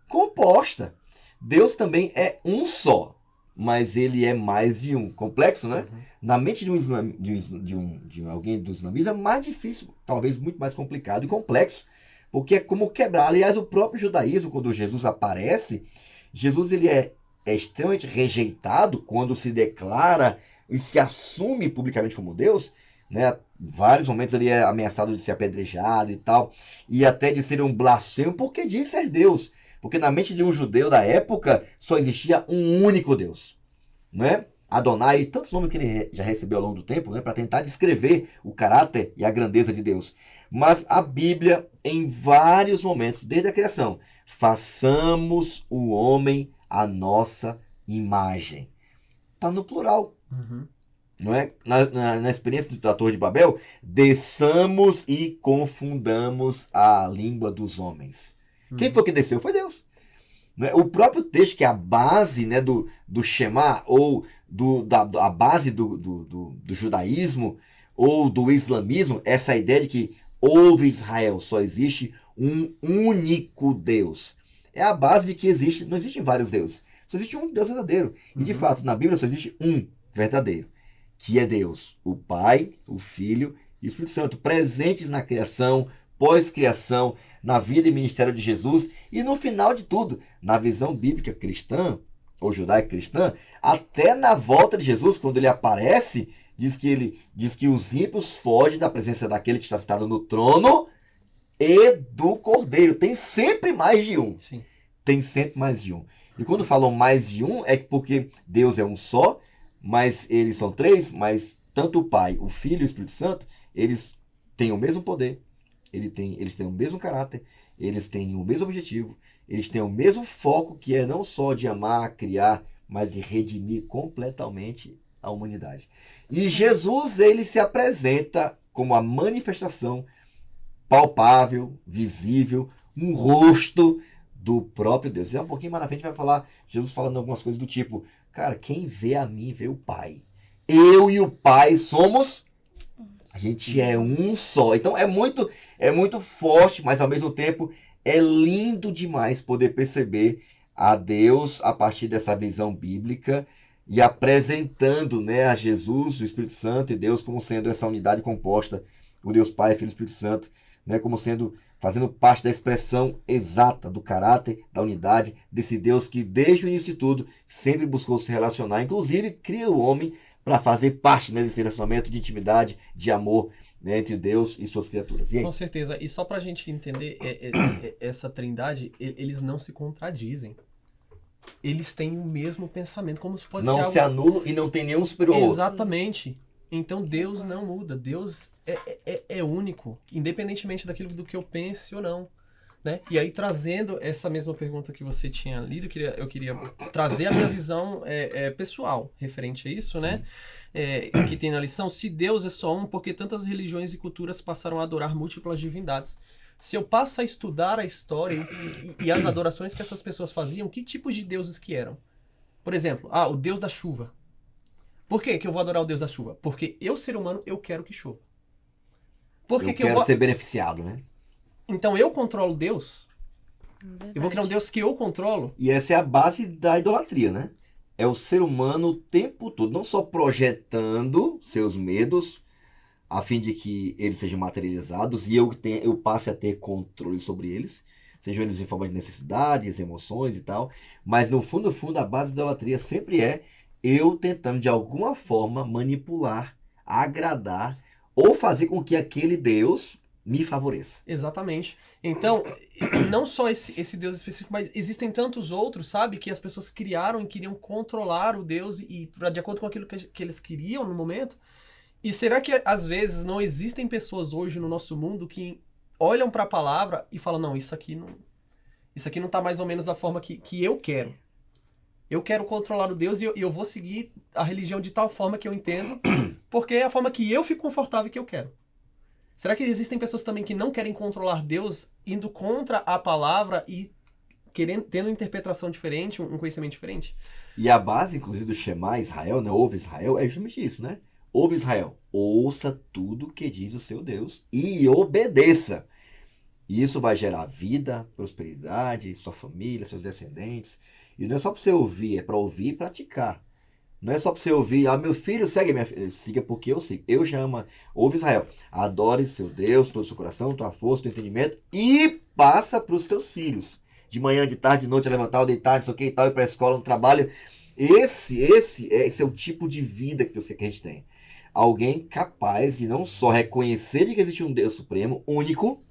composta. Deus também é um só, mas ele é mais de um. Complexo, né? Uhum. Na mente de alguém do islamismo é mais difícil, talvez muito mais complicado e complexo, porque é como quebrar. Aliás, o próprio judaísmo, quando Jesus aparece, Jesus ele é extremamente rejeitado quando se declara e se assume publicamente como Deus, né? Vários momentos ele é ameaçado de ser apedrejado e tal, e até de ser um blasfemo, porque diz ser Deus. Porque na mente de um judeu da época só existia um único Deus, né? Adonai, tantos nomes que ele já recebeu ao longo do tempo, né? Para tentar descrever o caráter e a grandeza de Deus. Mas a Bíblia, em vários momentos, desde a criação, façamos o homem à nossa imagem. Está no plural. Uhum. Não é? Na experiência da Torre de Babel, desçamos e confundamos a língua dos homens. Quem foi que desceu? Foi Deus. Né? O próprio texto, que é a base, né, do Shema, ou a base do judaísmo, ou do islamismo, essa ideia de que ouve Israel, só existe um único Deus. É a base de que não existem vários deuses. Só existe um Deus verdadeiro. E de fato, na Bíblia só existe um verdadeiro, que é Deus, o Pai, o Filho e o Espírito Santo, presentes na criação, pós-criação, na vida e ministério de Jesus, e no final de tudo, na visão bíblica cristã, ou judaico-cristã, até na volta de Jesus, quando ele aparece, diz que os ímpios fogem da presença daquele que está sentado no trono e do Cordeiro. Tem sempre mais de um. Sim. Tem sempre mais de um. E quando falam mais de um, é porque Deus é um só, mas eles são três, mas tanto o Pai, o Filho e o Espírito Santo, eles têm o mesmo poder, eles têm o mesmo caráter, eles têm o mesmo objetivo, eles têm o mesmo foco, que é não só de amar, criar, mas de redimir completamente a humanidade. E Jesus, ele se apresenta como a manifestação palpável, visível, um rosto do próprio Deus. E um pouquinho mais na frente vai falar, Jesus falando algumas coisas do tipo, cara, quem vê a mim vê o Pai. Eu e o Pai somos, a gente é um só. Então é muito forte, mas ao mesmo tempo é lindo demais poder perceber a Deus a partir dessa visão bíblica e apresentando, né, a Jesus, o Espírito Santo e Deus como sendo essa unidade composta, o Deus Pai, Filho e Espírito Santo, né, como sendo, fazendo parte da expressão exata do caráter, da unidade desse Deus que desde o início de tudo sempre buscou se relacionar, inclusive cria o homem para fazer parte, né, desse relacionamento de intimidade, de amor, né, entre Deus e suas criaturas. E aí? Com certeza. E só pra gente entender, essa trindade, eles não se contradizem. Eles têm o mesmo pensamento, como se pode Não ser se algo... anulam e não tem nenhum superior ao outro. Exatamente. Então Deus não muda. Deus é único, independentemente daquilo do que eu pense ou não. Né? E aí, trazendo essa mesma pergunta que você tinha lido, eu queria trazer a minha visão pessoal referente a isso, né? Que tem na lição: se Deus é só um, porque tantas religiões e culturas passaram a adorar múltiplas divindades? Se eu passo a estudar a história e as adorações que essas pessoas faziam, que tipos de deuses que eram? Por exemplo, o Deus da chuva. Por que eu vou adorar o Deus da chuva? Porque eu, ser humano, eu quero que chova. Por que Eu que eu quero vou... ser beneficiado, né? Então eu controlo Deus? Eu vou criar um Deus que eu controlo? E essa é a base da idolatria, né? É o ser humano o tempo todo, não só projetando seus medos, a fim de que eles sejam materializados e eu passe a ter controle sobre eles, sejam eles em forma de necessidades, emoções e tal, mas no fundo, a base da idolatria sempre é eu tentando de alguma forma manipular, agradar ou fazer com que aquele Deus me favoreça. Exatamente. Então, não só esse Deus específico, mas existem tantos outros, sabe? Que as pessoas criaram e queriam controlar o Deus de acordo com aquilo que eles queriam no momento. E será que às vezes não existem pessoas hoje no nosso mundo que olham para a palavra e falam: não, isso aqui não tá mais ou menos da forma que eu quero. Eu quero controlar o Deus e eu vou seguir a religião de tal forma que eu entendo, porque é a forma que eu fico confortável e que eu quero. Será que existem pessoas também que não querem controlar Deus, indo contra a palavra e tendo uma interpretação diferente, um conhecimento diferente? E a base, inclusive, do Shema Israel, né? Ouve Israel, é justamente isso, né? Ouve Israel, ouça tudo que diz o seu Deus e obedeça. E isso vai gerar vida, prosperidade, sua família, seus descendentes. E não é só para você ouvir, é para ouvir e praticar. Não é só para você ouvir: meu filho, segue minha filha. Siga porque eu sigo. Eu chamo. Ouve Israel. Adore seu Deus, todo o seu coração, tua força, teu entendimento. E passa para os teus filhos. De manhã, de tarde, de noite, levantar, deitar, não sei o que e tal, ir para a escola, no trabalho. Esse é o tipo de vida que Deus quer que a gente tenha. Alguém capaz de não só reconhecer de que existe um Deus supremo, único,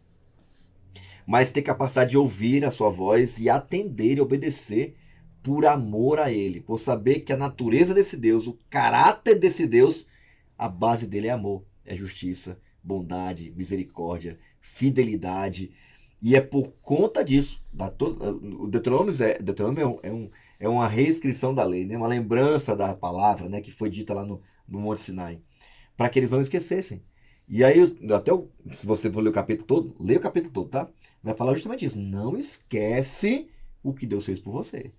mas ter capacidade de ouvir a sua voz e atender e obedecer por amor a ele, por saber que a natureza desse Deus, o caráter desse Deus, a base dele é amor, é justiça, bondade, misericórdia, fidelidade. E é por conta disso, o Deuteronômio é uma reescrição da lei, né? Uma lembrança da palavra, né? Que foi dita lá no Monte Sinai, para que eles não esquecessem. E aí, se você for ler o capítulo todo, leia o capítulo todo, tá? Vai falar justamente isso. Não esquece o que Deus fez por você.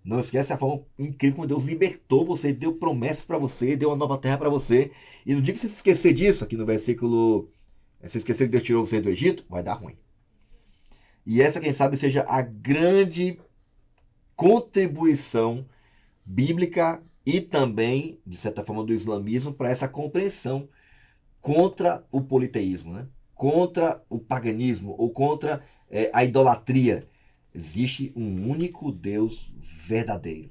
Não esquece a forma incrível como Deus libertou você, deu promessas para você, deu uma nova terra para você. E no dia que você se esquecer disso, aqui no versículo, se esquecer que Deus tirou você do Egito, vai dar ruim. E essa, quem sabe, seja a grande contribuição bíblica e também, de certa forma, do islamismo para essa compreensão contra o politeísmo, né? Contra o paganismo ou contra a idolatria. Existe um único Deus verdadeiro.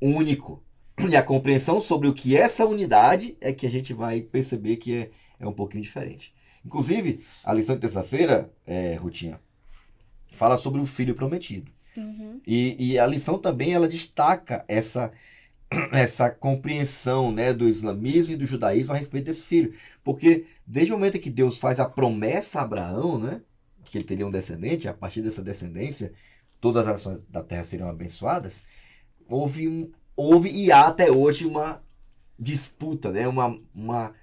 Único. E a compreensão sobre o que é essa unidade é que a gente vai perceber que é um pouquinho diferente. Inclusive, a lição de terça-feira, Rutinha, fala sobre o filho prometido. Uhum. E a lição também ela destaca essa compreensão, né, do islamismo e do judaísmo a respeito desse filho. Porque desde o momento em que Deus faz a promessa a Abraão, né, que ele teria um descendente, a partir dessa descendência, todas as nações da terra seriam abençoadas, houve e há até hoje uma disputa, né, uma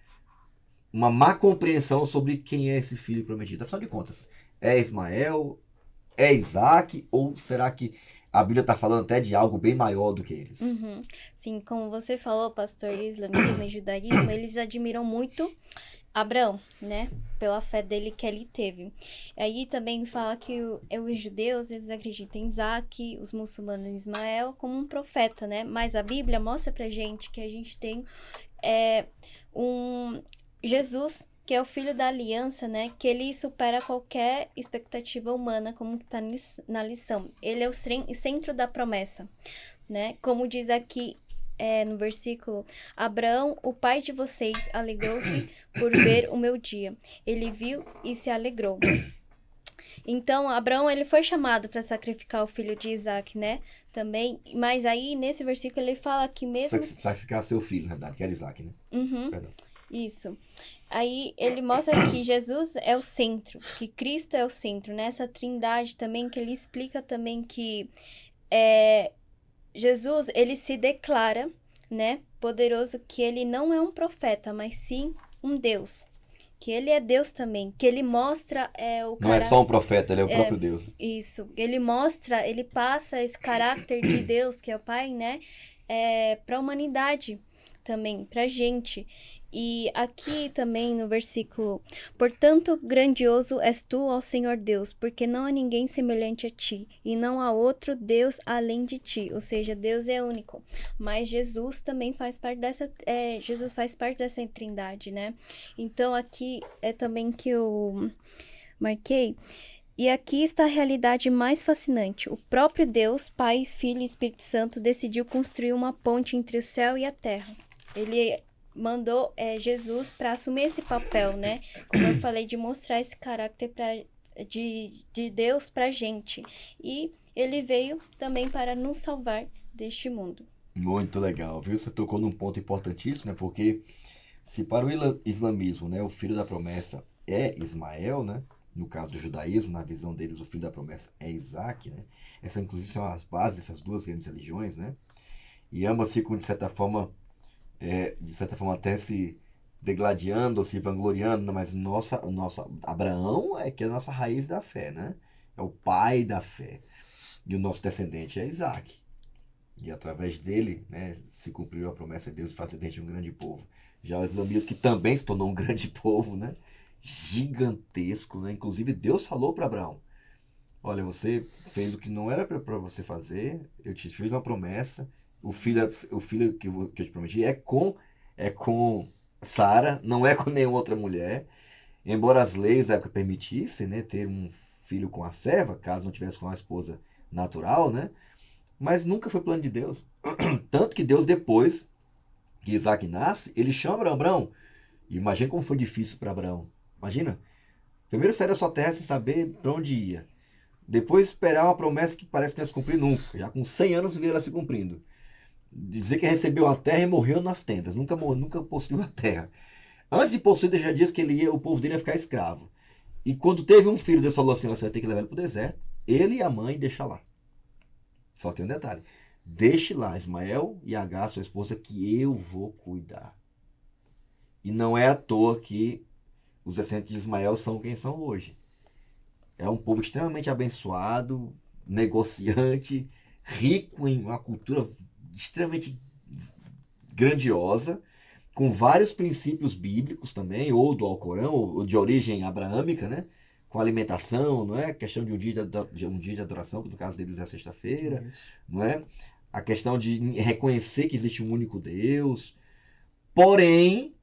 má compreensão sobre quem é esse filho prometido. Afinal de contas, é Ismael, é Isaac, ou será que a Bíblia está falando até de algo bem maior do que eles? Uhum. Sim, como você falou, pastor, islamismo e judaísmo, eles admiram muito Abraão, né? Pela fé dele que ele teve. Aí também fala que os judeus, eles acreditam em Isaac, os muçulmanos em Ismael, como um profeta, né? Mas a Bíblia mostra pra gente que a gente tem um Jesus, que é o filho da aliança, né? Que ele supera qualquer expectativa humana, como tá na lição. Ele é o centro da promessa, né? Como diz aqui no versículo, Abraão, o pai de vocês, alegrou-se por ver o meu dia. Ele viu e se alegrou. Então, Abraão, ele foi chamado para sacrificar o filho de Isaac, né? Também, mas aí, nesse versículo, ele fala que mesmo... Sacrificar seu filho, na verdade, que era Isaac, né? Uhum, Perdão. isso. Aí, ele mostra que Jesus é o centro, que Cristo é o centro, né? Essa trindade também, que ele explica também que Jesus, ele se declara, né, poderoso, que ele não é um profeta, mas sim um Deus. Que ele é Deus também, que ele mostra Não é só um profeta, ele é o próprio Deus. Isso, ele mostra, ele passa esse caráter de Deus, que é o Pai, né, para a humanidade também, pra gente. E aqui também no versículo, portanto, grandioso és tu, ó Senhor Deus, porque não há ninguém semelhante a ti, e não há outro Deus além de ti, ou seja, Deus é único. Mas Jesus também faz parte Jesus faz parte dessa trindade, né? Então aqui é também que eu marquei. E aqui está a realidade mais fascinante. O próprio Deus, Pai, Filho e Espírito Santo, decidiu construir uma ponte entre o céu e a terra. Ele mandou Jesus para assumir esse papel, né? Como eu falei, de mostrar esse caráter de Deus pra gente. E ele veio também para nos salvar deste mundo. Muito legal, viu? Você tocou num ponto importantíssimo, né? Porque se para o islamismo, né, o filho da promessa é Ismael, né? No caso do judaísmo, na visão deles, o filho da promessa é Isaac, né? Essas, inclusive, são as bases dessas duas grandes religiões, né? E ambas ficam, de certa forma até se degladiando ou se vangloriando, mas o nosso Abraão é que é a nossa raiz da fé, né? É o pai da fé. E o nosso descendente é Isaac. E através dele, né, se cumpriu a promessa de Deus de fazer dele um grande povo. Já os islamistas, que também se tornou um grande povo, né? Gigantesco, né? Inclusive Deus falou para Abraão: olha, você fez o que não era para você fazer, eu te fiz uma promessa, o filho que eu te prometi é com Sara, não é com nenhuma outra mulher. Embora as leis da época permitissem, né, ter um filho com a serva, caso não tivesse com a esposa natural, né? Mas nunca foi plano de Deus. Tanto que Deus, depois que Isaac nasce, ele chama Abraão. E imagina como foi difícil para Abraão. Imagina. Primeiro sair da sua terra sem saber para onde ia. Depois esperar uma promessa que parece que não ia se cumprir nunca. Já com 100 anos ver ela se cumprindo. Dizer que recebeu a terra e morreu nas tendas. Nunca possuiu a terra. Antes de possuir, Deus já disse que o povo dele ia ficar escravo. E quando teve um filho, Deus falou assim: você vai ter que levar ele para o deserto. Ele e a mãe deixa lá. Só tem um detalhe. Deixe lá Ismael e Agar, sua esposa, que eu vou cuidar. E não é à toa que os descendentes de Ismael são quem são hoje. É um povo extremamente abençoado, negociante, rico em uma cultura extremamente grandiosa, com vários princípios bíblicos também, ou do Alcorão, ou de origem abraâmica, né? Com alimentação, não é? A questão de um dia de adoração, que no caso deles é sexta-feira, não é? A questão de reconhecer que existe um único Deus. Porém,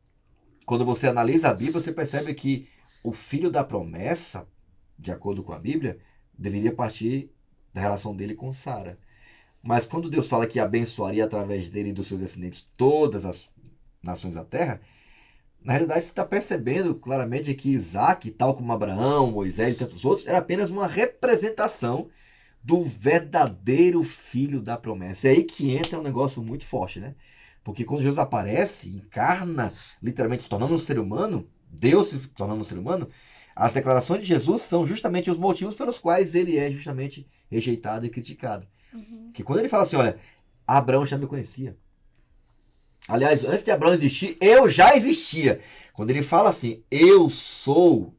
quando você analisa a Bíblia, você percebe que o filho da promessa, de acordo com a Bíblia, deveria partir da relação dele com Sara. Mas quando Deus fala que abençoaria através dele e dos seus descendentes todas as nações da terra, na realidade você está percebendo claramente que Isaac, tal como Abraão, Moisés e tantos outros, era apenas uma representação do verdadeiro filho da promessa. É aí que entra um negócio muito forte, né? Porque quando Jesus aparece, encarna, literalmente se tornando um ser humano, Deus se tornando um ser humano, as declarações de Jesus são justamente os motivos pelos quais ele é justamente rejeitado e criticado. Porque quando ele fala assim, olha, Abraão já me conhecia. Aliás, antes de Abraão existir, eu já existia. Quando ele fala assim, eu sou,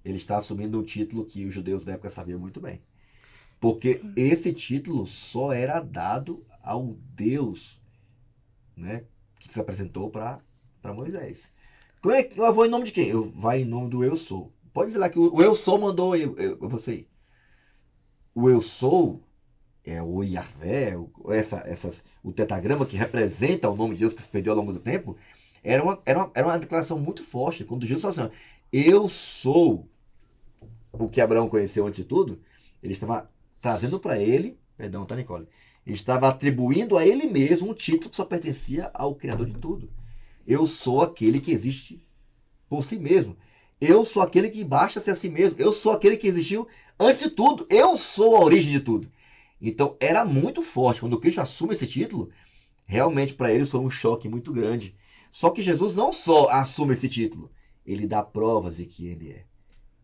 ele está assumindo um título que os judeus da época sabiam muito bem. Porque esse título só era dado ao Deus, né, que se apresentou para Moisés. Eu vou em nome de quem? Eu vai em nome do eu sou. Pode dizer lá que o eu sou mandou você ir. O eu sou é o Yahvé, o tetragrama que representa o nome de Deus que se perdeu ao longo do tempo, era uma declaração muito forte. Quando Jesus falou assim, eu sou o que Abraão conheceu antes de tudo, ele estava trazendo para ele, perdão, tá, Nicole? Ele estava atribuindo a ele mesmo um título que só pertencia ao Criador de tudo. Eu sou aquele que existe por si mesmo. Eu sou aquele que basta ser a si mesmo. Eu sou aquele que existiu antes de tudo. Eu sou a origem de tudo. Então era muito forte. Quando Cristo assume esse título, realmente para eles foi um choque muito grande. Só que Jesus não só assume esse título, ele dá provas de que ele é.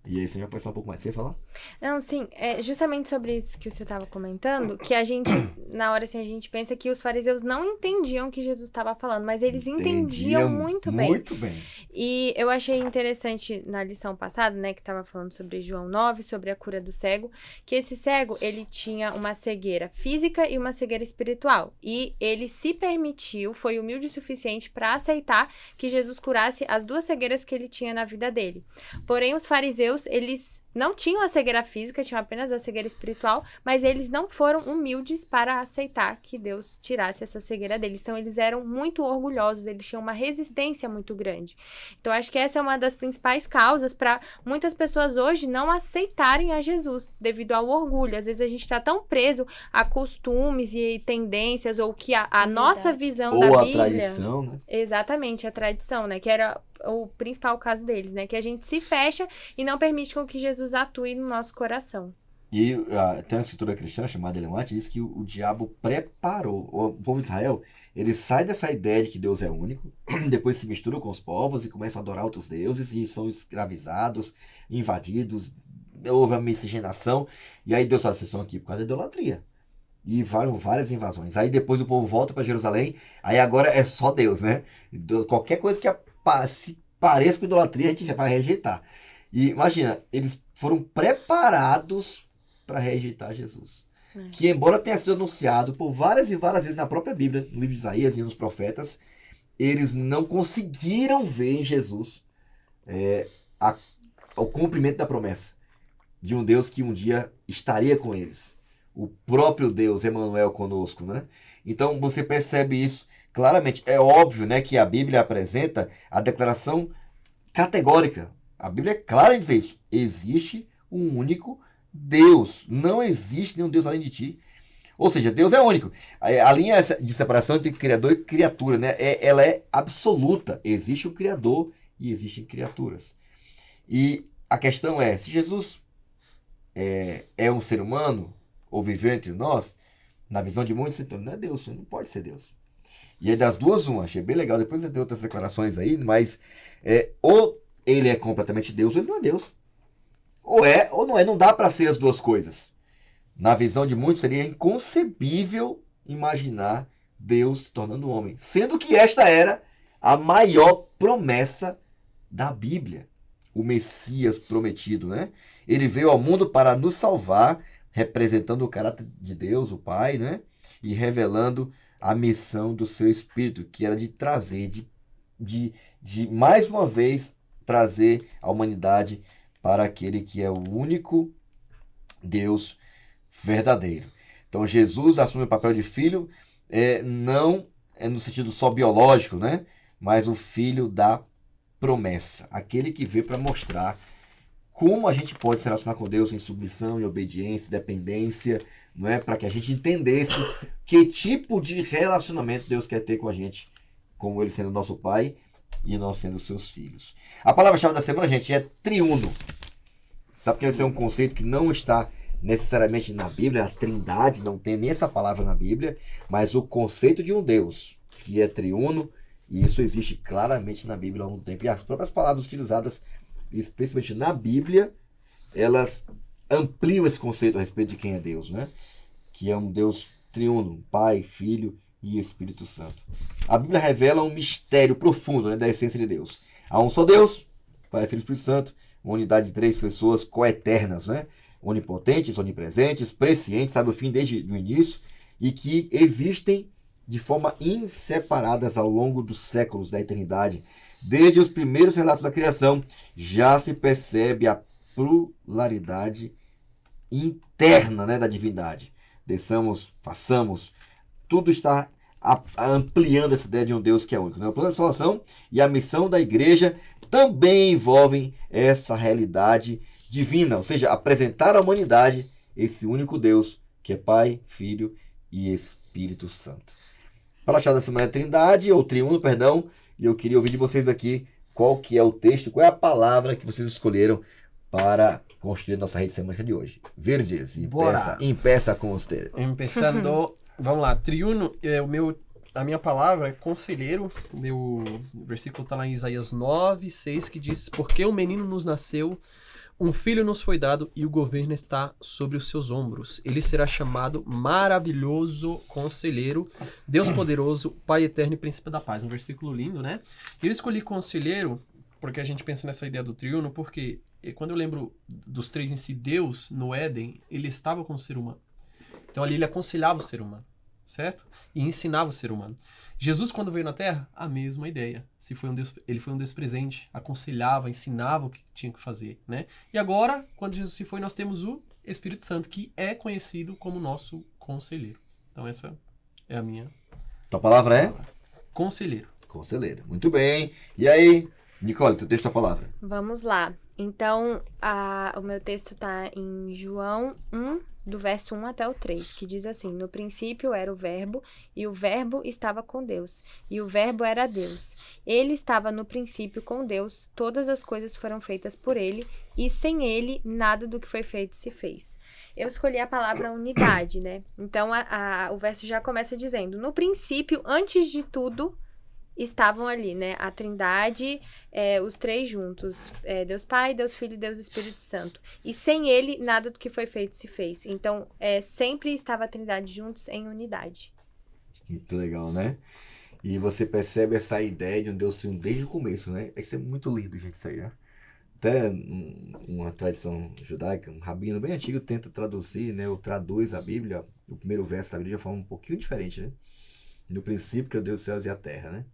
E aí você já pode falar um pouco mais. Você ia falar? Não, sim, é justamente sobre isso que o senhor estava comentando, que a gente, na hora assim, a gente pensa que os fariseus não entendiam o que Jesus estava falando, mas eles entendiam muito bem. Muito bem. E eu achei interessante na lição passada, né, que estava falando sobre João 9, sobre a cura do cego, que esse cego, ele tinha uma cegueira física e uma cegueira espiritual. E ele se permitiu, foi humilde o suficiente para aceitar que Jesus curasse as duas cegueiras que ele tinha na vida dele. Porém, os fariseus, eles não tinham a cegueira física, tinham apenas a cegueira espiritual, mas eles não foram humildes para aceitar que Deus tirasse essa cegueira deles. Então, eles eram muito orgulhosos, eles tinham uma resistência muito grande. Então, acho que essa é uma das principais causas para muitas pessoas hoje não aceitarem a Jesus, devido ao orgulho. Às vezes, a gente está tão preso a costumes e tendências, ou que a nossa visão Ou da a Bíblia... tradição, né? Exatamente, a tradição, né? Que era o principal caso deles, né? Que a gente se fecha e não permite com que Jesus atue no nosso coração. E tem uma escritura cristã chamada Ellen White, diz que o diabo preparou. O povo de Israel, ele sai dessa ideia de que Deus é único, depois se mistura com os povos e começam a adorar outros deuses e são escravizados, invadidos, houve a miscigenação, e aí Deus fala, vocês estão aqui por causa da idolatria. E várias invasões. Aí depois o povo volta para Jerusalém, aí agora é só Deus, né? Qualquer coisa que se pareça com idolatria, a gente vai rejeitar. E imagina, eles foram preparados para rejeitar Jesus. Que embora tenha sido anunciado por várias e várias vezes na própria Bíblia, no livro de Isaías e nos profetas, eles não conseguiram ver em Jesus o cumprimento da promessa de um Deus que um dia estaria com eles. O próprio Deus, Emmanuel, conosco, né? Então você percebe isso claramente. É óbvio, né, que a Bíblia apresenta a declaração categórica. A Bíblia é clara em dizer isso. Existe um único Deus. Não existe nenhum Deus além de ti. Ou seja, Deus é único. A linha de separação entre Criador e criatura, né, ela é absoluta. Existe um Criador e existem criaturas. E a questão é, se Jesus é um ser humano, ou viveu entre nós, na visão de muitos, então não é Deus, não pode ser Deus. E aí das duas, uma, achei bem legal, depois tem outras declarações aí, mas ou ele é completamente Deus, ou ele não é Deus. Ou é, ou não é, não dá para ser as duas coisas. Na visão de muitos seria inconcebível imaginar Deus se tornando homem, sendo que esta era a maior promessa da Bíblia. O Messias prometido, né? Ele veio ao mundo para nos salvar, representando o caráter de Deus, o Pai, né? E revelando a missão do seu Espírito, que era de trazer, de mais uma vez, trazer a humanidade para aquele que é o único Deus verdadeiro. Então Jesus assume o papel de filho, não no sentido só biológico, né? Mas o filho da promessa, aquele que veio para mostrar como a gente pode se relacionar com Deus em submissão, em obediência, dependência, não é? Para que a gente entendesse que tipo de relacionamento Deus quer ter com a gente, como Ele sendo nosso Pai e nós sendo seus filhos. A palavra-chave da semana, gente, é triuno. Sabe que esse é um conceito que não está necessariamente na Bíblia, a trindade, não tem nem essa palavra na Bíblia, mas o conceito de um Deus que é triuno, e isso existe claramente na Bíblia há um tempo. E as próprias palavras utilizadas, especialmente na Bíblia, elas ampliam esse conceito a respeito de quem é Deus, né? Que é um Deus triuno, Pai, Filho e Espírito Santo. A Bíblia revela um mistério profundo, né, da essência de Deus. Há um só Deus, Pai, Filho e Espírito Santo, uma unidade de três pessoas coeternas, né? Onipotentes, onipresentes, prescientes, sabe o fim desde o início, e que existem de forma inseparadas ao longo dos séculos da eternidade. Desde os primeiros relatos da criação, já se percebe a pluralidade interna, né, da divindade. Desçamos, façamos, tudo está ampliando essa ideia de um Deus que é único. Né? O plano da salvação e a missão da igreja também envolvem essa realidade divina, ou seja, apresentar à humanidade esse único Deus que é Pai, Filho e Espírito Santo. Para achar da Semana da Trindade, ou Triuno, perdão, e eu queria ouvir de vocês aqui qual que é o texto, qual é a palavra que vocês escolheram para construir nossa rede semântica de hoje. Verdes, impeça com você. Começando, vamos lá, Triuno, a minha palavra é conselheiro. O meu versículo está lá em Isaías 9:6, que diz: porque um menino nos nasceu, um filho nos foi dado e o governo está sobre os seus ombros. Ele será chamado Maravilhoso Conselheiro, Deus Poderoso, Pai Eterno e Príncipe da Paz. Um versículo lindo, né? Eu escolhi conselheiro porque a gente pensa nessa ideia do triuno, porque quando eu lembro dos três em si, Deus, no Éden, ele estava com o ser humano. Então ali ele aconselhava o ser humano, certo? E ensinava o ser humano. Jesus, quando veio na Terra, a mesma ideia. Ele foi um Deus presente, aconselhava, ensinava o que tinha que fazer, né? E agora, quando Jesus se foi, nós temos o Espírito Santo, que é conhecido como nosso conselheiro. Então essa é a minha... Tua palavra é? Conselheiro. Conselheiro. Muito bem. E aí, Nicole, teu texto, a palavra. Vamos lá. Então, o meu texto está em João 1, do verso 1 até o 3, que diz assim: no princípio era o verbo, e o verbo estava com Deus, e o verbo era Deus. Ele estava no princípio com Deus, todas as coisas foram feitas por ele, e sem ele, nada do que foi feito se fez. Eu escolhi a palavra unidade, né? Então, o verso já começa dizendo: no princípio, antes de tudo, estavam ali, né? A Trindade, os três juntos. Deus Pai, Deus Filho e Deus Espírito Santo. E sem ele, nada do que foi feito se fez. Então, sempre estava a Trindade juntos em unidade. Muito legal, né? E você percebe essa ideia de um Deus triuno desde o começo, né? Isso é muito lindo, gente, isso aí, né? Até uma tradição judaica, um rabino bem antigo tenta traduzir, né? Ou traduz a Bíblia, o primeiro verso da Bíblia de forma um pouquinho diferente, né? No princípio, que é Deus dos céus e a terra, né?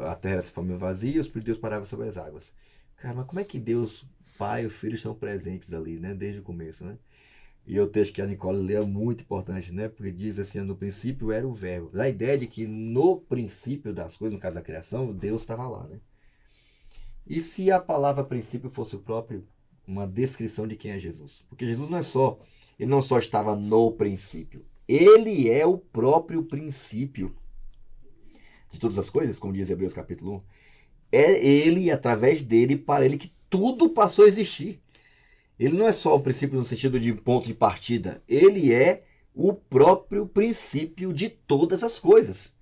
A terra se formou vazia e o Espírito de Deus parava sobre as águas. Cara, mas como é que Deus, Pai e o Filho estão presentes ali, né? Desde o começo, né? E o texto que a Nicole lê é muito importante, né? Porque diz assim: no princípio era o verbo. A ideia de que no princípio das coisas, no caso da criação, Deus estava lá, né? E se a palavra princípio fosse o próprio uma descrição de quem é Jesus? Porque Jesus ele não só estava no princípio, ele é o próprio princípio de todas as coisas, como diz Hebreus capítulo 1. É ele, através dele, para ele que tudo passou a existir. Ele não é só o princípio no sentido de ponto de partida. Ele é o próprio princípio de todas as coisas.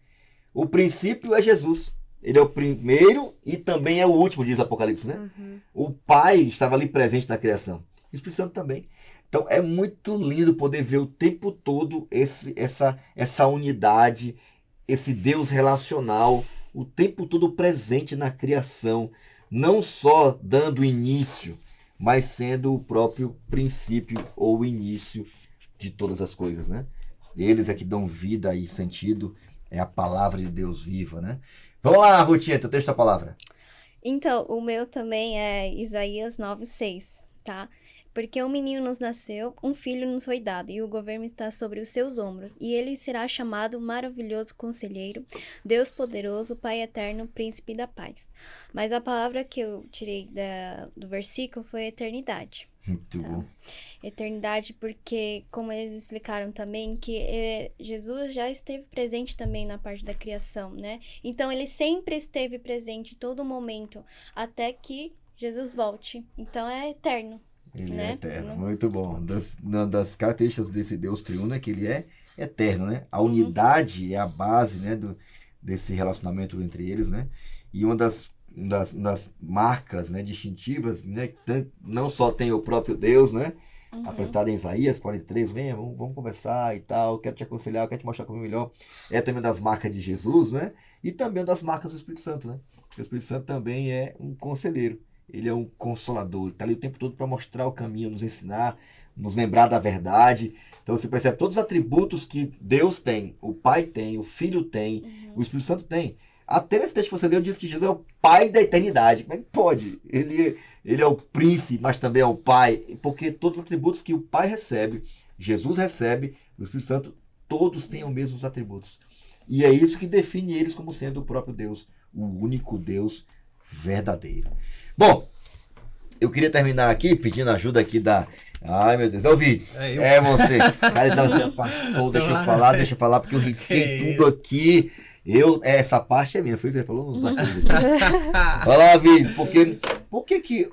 O princípio é Jesus. Ele é o primeiro e também é o último, diz Apocalipse, né? Uhum. O Pai estava ali presente na criação. E o Espírito Santo também. Então é muito lindo poder ver o tempo todo essa unidade, esse Deus relacional, o tempo todo presente na criação, não só dando início, mas sendo o próprio princípio ou início de todas as coisas, né? Eles é que dão vida e sentido, é a palavra de Deus viva, né? Vamos lá, Rutinha, teu texto da palavra. Então, o meu também é Isaías 9:6, tá? Porque um menino nos nasceu, um filho nos foi dado, e o governo está sobre os seus ombros. E ele será chamado Maravilhoso Conselheiro, Deus Poderoso, Pai Eterno, Príncipe da Paz. Mas a palavra que eu tirei do versículo foi eternidade. Muito bom. Eternidade porque, como eles explicaram também, que Jesus já esteve presente também na parte da criação, né? Então, ele sempre esteve presente em todo momento, até que Jesus volte. Então, é eterno. Ele né? é eterno, muito bom. Uma das características desse Deus triuno é que ele é eterno, né? A unidade é a base, né, desse relacionamento entre eles, né? E uma das marcas, né, distintivas, né, não só tem o próprio Deus, né? Apresentado em Isaías 43, venha, vamos conversar e tal, quero te aconselhar, quero te mostrar como é melhor. É também das marcas de Jesus, né? E também das marcas do Espírito Santo, né? O Espírito Santo também é um conselheiro. Ele é um consolador, está ali o tempo todo para mostrar o caminho, nos ensinar, nos lembrar da verdade. Então você percebe todos os atributos que Deus tem, o Pai tem, o Filho tem, o Espírito Santo tem. Até nesse texto que você leu, diz que Jesus é o Pai da eternidade. Como é que pode? Ele é o príncipe, mas também é o Pai. Porque todos os atributos que o Pai recebe, Jesus recebe, o Espírito Santo, todos têm os mesmos atributos. E é isso que define eles como sendo o próprio Deus, o único Deus verdadeiro. Bom, eu queria terminar aqui pedindo ajuda aqui da... Ai, meu Deus, é o Vides. É você. Cara, então, assim, pastor, deixa eu falar, porque eu risquei tudo aqui. Essa parte é minha, foi isso que você falou nos bastidores aqui. Olha lá, Vides, por que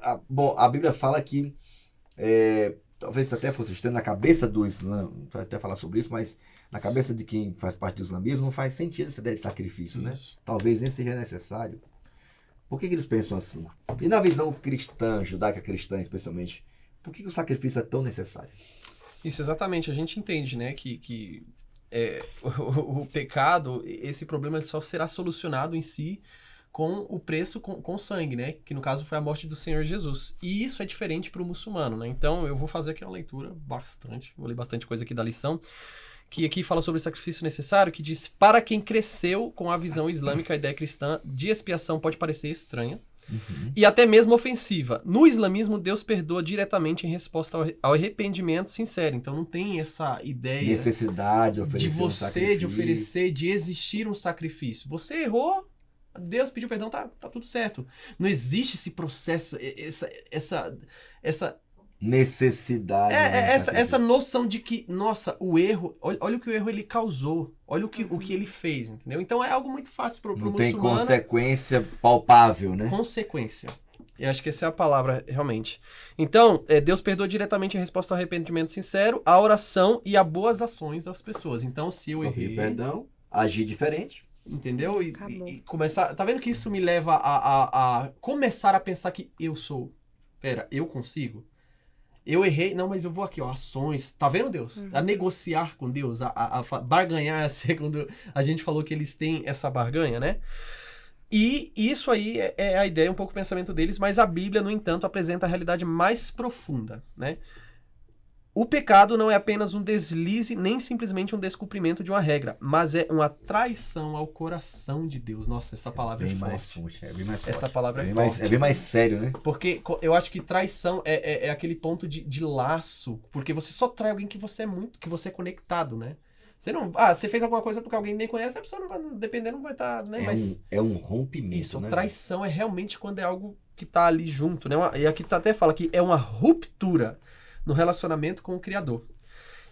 a Bíblia fala que, talvez até fosse estranho, na cabeça do Islã, vai até falar sobre isso, mas na cabeça de quem faz parte do islamismo não faz sentido essa ideia de sacrifício, né? Talvez nem seja necessário. Por que eles pensam assim? E na visão cristã, judaica cristã especialmente, por que o sacrifício é tão necessário? Isso, exatamente. A gente entende, né, que o pecado, esse problema só será solucionado em si com o preço, com sangue, né? Que no caso foi a morte do Senhor Jesus. E isso é diferente para o muçulmano, né? Então eu vou fazer aqui uma leitura vou ler bastante coisa aqui da lição, que aqui fala sobre o sacrifício necessário, que diz: para quem cresceu com a visão islâmica, a ideia cristã de expiação pode parecer estranha, e até mesmo ofensiva. No islamismo, Deus perdoa diretamente em resposta ao arrependimento sincero. Então não tem essa ideia necessidade de oferecer de oferecer, de existir um sacrifício. Você errou, Deus pediu perdão, tá tudo certo. Não existe esse processo, essa necessidade. Essa noção de que, nossa, o erro, olha o que o erro ele causou, olha o que ele fez, entendeu? Então é algo muito fácil pro muçulmano. Não tem consequência palpável, né? Consequência. Eu acho que essa é a palavra, realmente. Então, Deus perdoa diretamente a resposta ao arrependimento sincero, a oração e a boas ações das pessoas. Então, se eu errei... perdão, agir diferente. Entendeu? E começar... Tá vendo que isso me leva a começar a pensar que eu sou... Pera, eu consigo? Eu errei, não, mas eu vou aqui, ó, ações, tá vendo, Deus? A negociar com Deus, a barganhar, segundo a gente falou que eles têm essa barganha, né? E isso aí é a ideia, um pouco o pensamento deles, mas a Bíblia, no entanto, apresenta a realidade mais profunda, né? O pecado não é apenas um deslize, nem simplesmente um descumprimento de uma regra, mas é uma traição ao coração de Deus. Nossa, essa palavra é bem mais forte. Essa palavra é forte. É bem mais sério, né? Porque eu acho que traição é aquele ponto de laço, porque você só trai alguém que você é conectado, né? Você não... você fez alguma coisa porque alguém nem conhece, a pessoa não vai, dependendo, não vai estar... né? É um rompimento, isso, né? Traição é realmente quando é algo que tá ali junto, né? E aqui até fala que é uma ruptura no relacionamento com o Criador.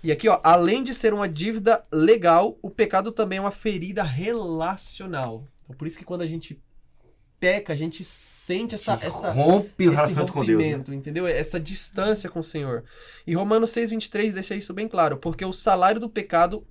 E aqui, ó, além de ser uma dívida legal, o pecado também é uma ferida relacional. Então, por isso que quando a gente peca, a gente sente rompe o relacionamento com Deus, né? Entendeu? Essa distância com o Senhor. E Romanos 6:23 deixa isso bem claro, porque o salário do pecado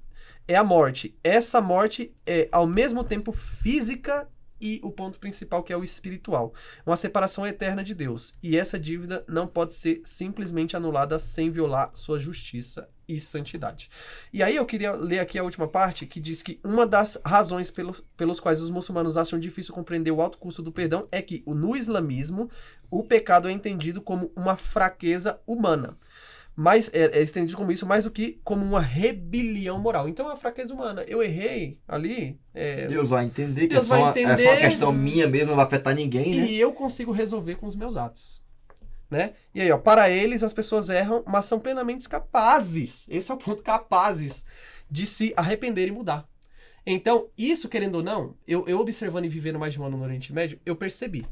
é a morte. Essa morte é, ao mesmo tempo, física e o ponto principal, que é o espiritual. Uma separação eterna de Deus. E essa dívida não pode ser simplesmente anulada sem violar sua justiça e santidade. E aí eu queria ler aqui a última parte, que diz que uma das razões pelos quais os muçulmanos acham difícil compreender o alto custo do perdão é que, no islamismo, o pecado é entendido como uma fraqueza humana. Mas é entendido como isso mais do que como uma rebelião moral. Então é uma fraqueza humana. Eu errei ali. Deus vai entender que é só uma questão minha mesmo, não vai afetar ninguém, né? E eu consigo resolver com os meus atos. Né? E aí, ó, para eles as pessoas erram, mas são plenamente capazes. Esse é o ponto, capazes de se arrepender e mudar. Então, isso, querendo ou não, eu observando e vivendo mais de um ano no Oriente Médio, eu percebi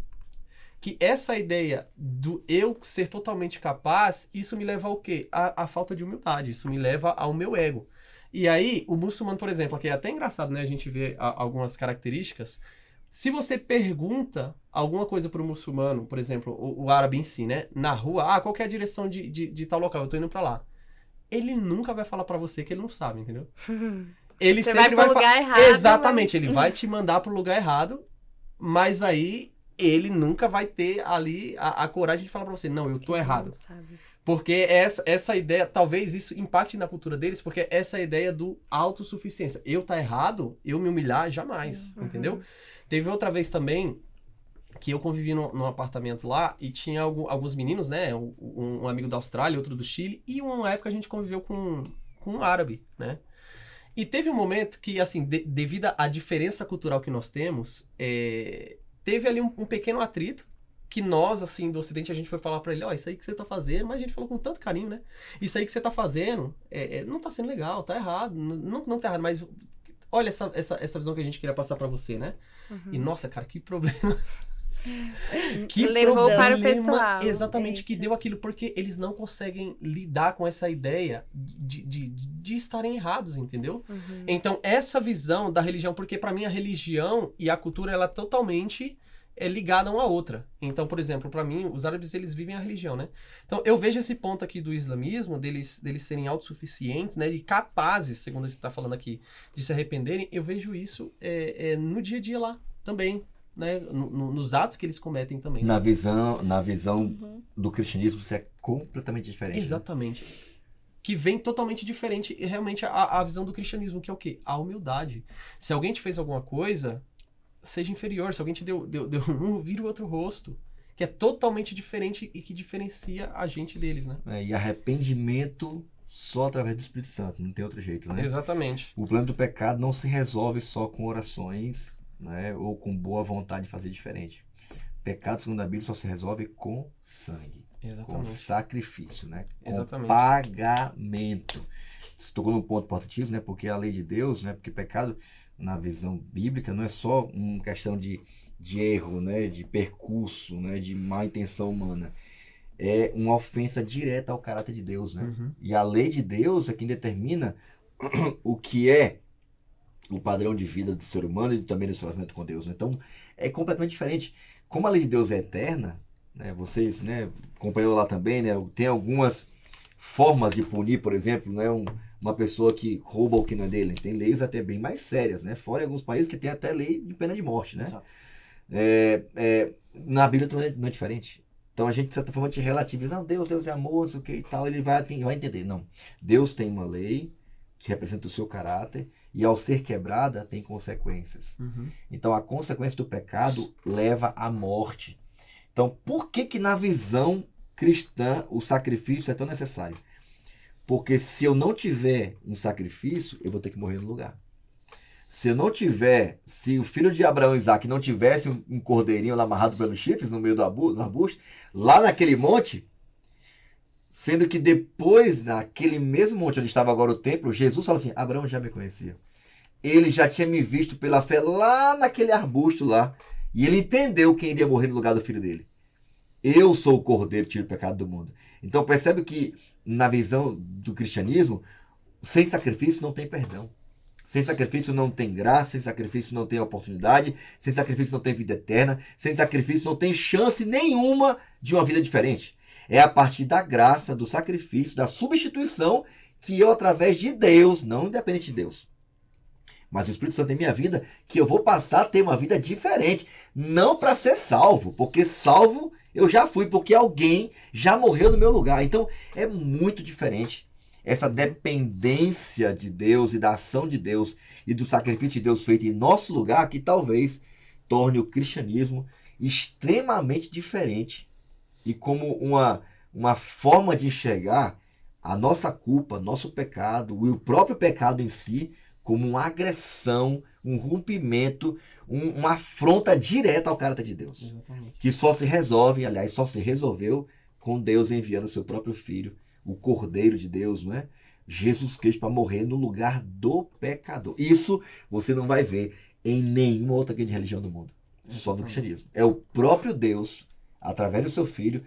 que essa ideia do eu ser totalmente capaz, isso me leva ao quê? A falta de humildade, isso me leva ao meu ego. E aí, o muçulmano, por exemplo, aqui é até engraçado, né? A gente vê algumas características. Se você pergunta alguma coisa para o muçulmano, por exemplo, o árabe em si, né? Na rua, qual que é a direção de tal local? Eu tô indo para lá. Ele nunca vai falar para você que ele não sabe, entendeu? Ele você sempre vai pro lugar errado. Exatamente, ele vai te mandar pro lugar errado, mas aí ele nunca vai ter ali a coragem de falar pra você, não, eu tô errado. Porque essa ideia, talvez isso impacte na cultura deles, porque essa ideia do autossuficiência. Eu tá errado, eu me humilhar, jamais, entendeu? Teve outra vez também, que eu convivi num apartamento lá e tinha alguns meninos, né? Um amigo da Austrália, outro do Chile, e uma época a gente conviveu com um árabe, né? E teve um momento que, assim, devido à diferença cultural que nós temos, teve ali um pequeno atrito, que nós, assim, do Ocidente, a gente foi falar pra ele, ó, isso aí que você tá fazendo, mas a gente falou com tanto carinho, né? Isso aí que você tá fazendo não tá sendo legal, tá errado, não tá errado, mas olha essa visão que a gente queria passar pra você, né? E, nossa, cara, que problema. Levou para o pessoal. Exatamente, que deu aquilo, porque eles não conseguem lidar com essa ideia de estarem errados, entendeu? Então, essa visão da religião, porque pra mim a religião e a cultura, ela é totalmente ligada uma à outra. Então, por exemplo, pra mim, os árabes, eles vivem a religião, né? Então, eu vejo esse ponto aqui do islamismo, deles serem autossuficientes, né? E capazes, segundo a gente tá falando aqui, de se arrependerem. Eu vejo isso no dia a dia lá também. Né, nos atos que eles cometem também. Na visão do cristianismo, isso é completamente diferente. Exatamente. Né? Que vem totalmente diferente, e realmente, a visão do cristianismo, que é o quê? A humildade. Se alguém te fez alguma coisa, seja inferior. Se alguém te deu vira o outro rosto. Que é totalmente diferente e que diferencia a gente deles, né? E arrependimento só através do Espírito Santo, não tem outro jeito, né? Exatamente. O problema do pecado não se resolve só com orações, né, ou com boa vontade de fazer diferente. Pecado, segundo a Bíblia, só se resolve com sangue. Exatamente. Com sacrifício, né? Com Exatamente. pagamento. Você tocou num ponto importantíssimo, né? Porque a lei de Deus, né? Porque pecado, na visão bíblica, não é só uma questão de erro, né? De percurso, né? De má intenção humana. É uma ofensa direta ao caráter de Deus, né? E a lei de Deus é quem determina o que é o padrão de vida do ser humano e também do seu relacionamento com Deus. Né? Então, é completamente diferente. Como a lei de Deus é eterna, né? Vocês, né, acompanhou lá também, né? Tem algumas formas de punir, por exemplo, né? Uma pessoa que rouba o que não é dele. Tem leis até bem mais sérias, né? Fora em alguns países que tem até lei de pena de morte, né? Exato. Na Bíblia também não é diferente. Então a gente, de certa forma, te relativiza. Não, Deus é amor, não sei o que e tal. Ele vai entender. Não. Deus tem uma lei que representa o seu caráter, e ao ser quebrada tem consequências. Então a consequência do pecado leva à morte. Então por que na visão cristã o sacrifício é tão necessário? Porque se eu não tiver um sacrifício, eu vou ter que morrer no lugar. Se o filho de Abraão, Isaac, não tivesse um cordeirinho lá amarrado pelos chifres no meio do arbusto, lá naquele monte, sendo que depois, naquele mesmo monte onde estava agora o templo, Jesus fala assim, Abraão já me conhecia. Ele já tinha me visto pela fé lá naquele arbusto lá. E ele entendeu quem iria morrer no lugar do filho dele. Eu sou o cordeiro que tira o pecado do mundo. Então percebe que na visão do cristianismo, sem sacrifício não tem perdão. Sem sacrifício não tem graça, sem sacrifício não tem oportunidade, sem sacrifício não tem vida eterna, sem sacrifício não tem chance nenhuma de uma vida diferente. É a partir da graça, do sacrifício, da substituição, que eu, através de Deus, não independente de Deus, mas o Espírito Santo em minha vida, que eu vou passar a ter uma vida diferente. Não para ser salvo, porque salvo eu já fui, porque alguém já morreu no meu lugar. Então é muito diferente essa dependência de Deus e da ação de Deus e do sacrifício de Deus feito em nosso lugar, que talvez torne o cristianismo extremamente diferente e como uma forma de enxergar a nossa culpa, nosso pecado e o próprio pecado em si como uma agressão, um rompimento, uma afronta direta ao caráter de Deus. Exatamente. Que só se resolve, aliás, só se resolveu com Deus enviando o seu próprio Filho, o Cordeiro de Deus, não é? Jesus Cristo, para morrer no lugar do pecador. Isso você não vai ver em nenhuma outra grande religião do mundo. Só no cristianismo. É o próprio Deus, através do seu Filho,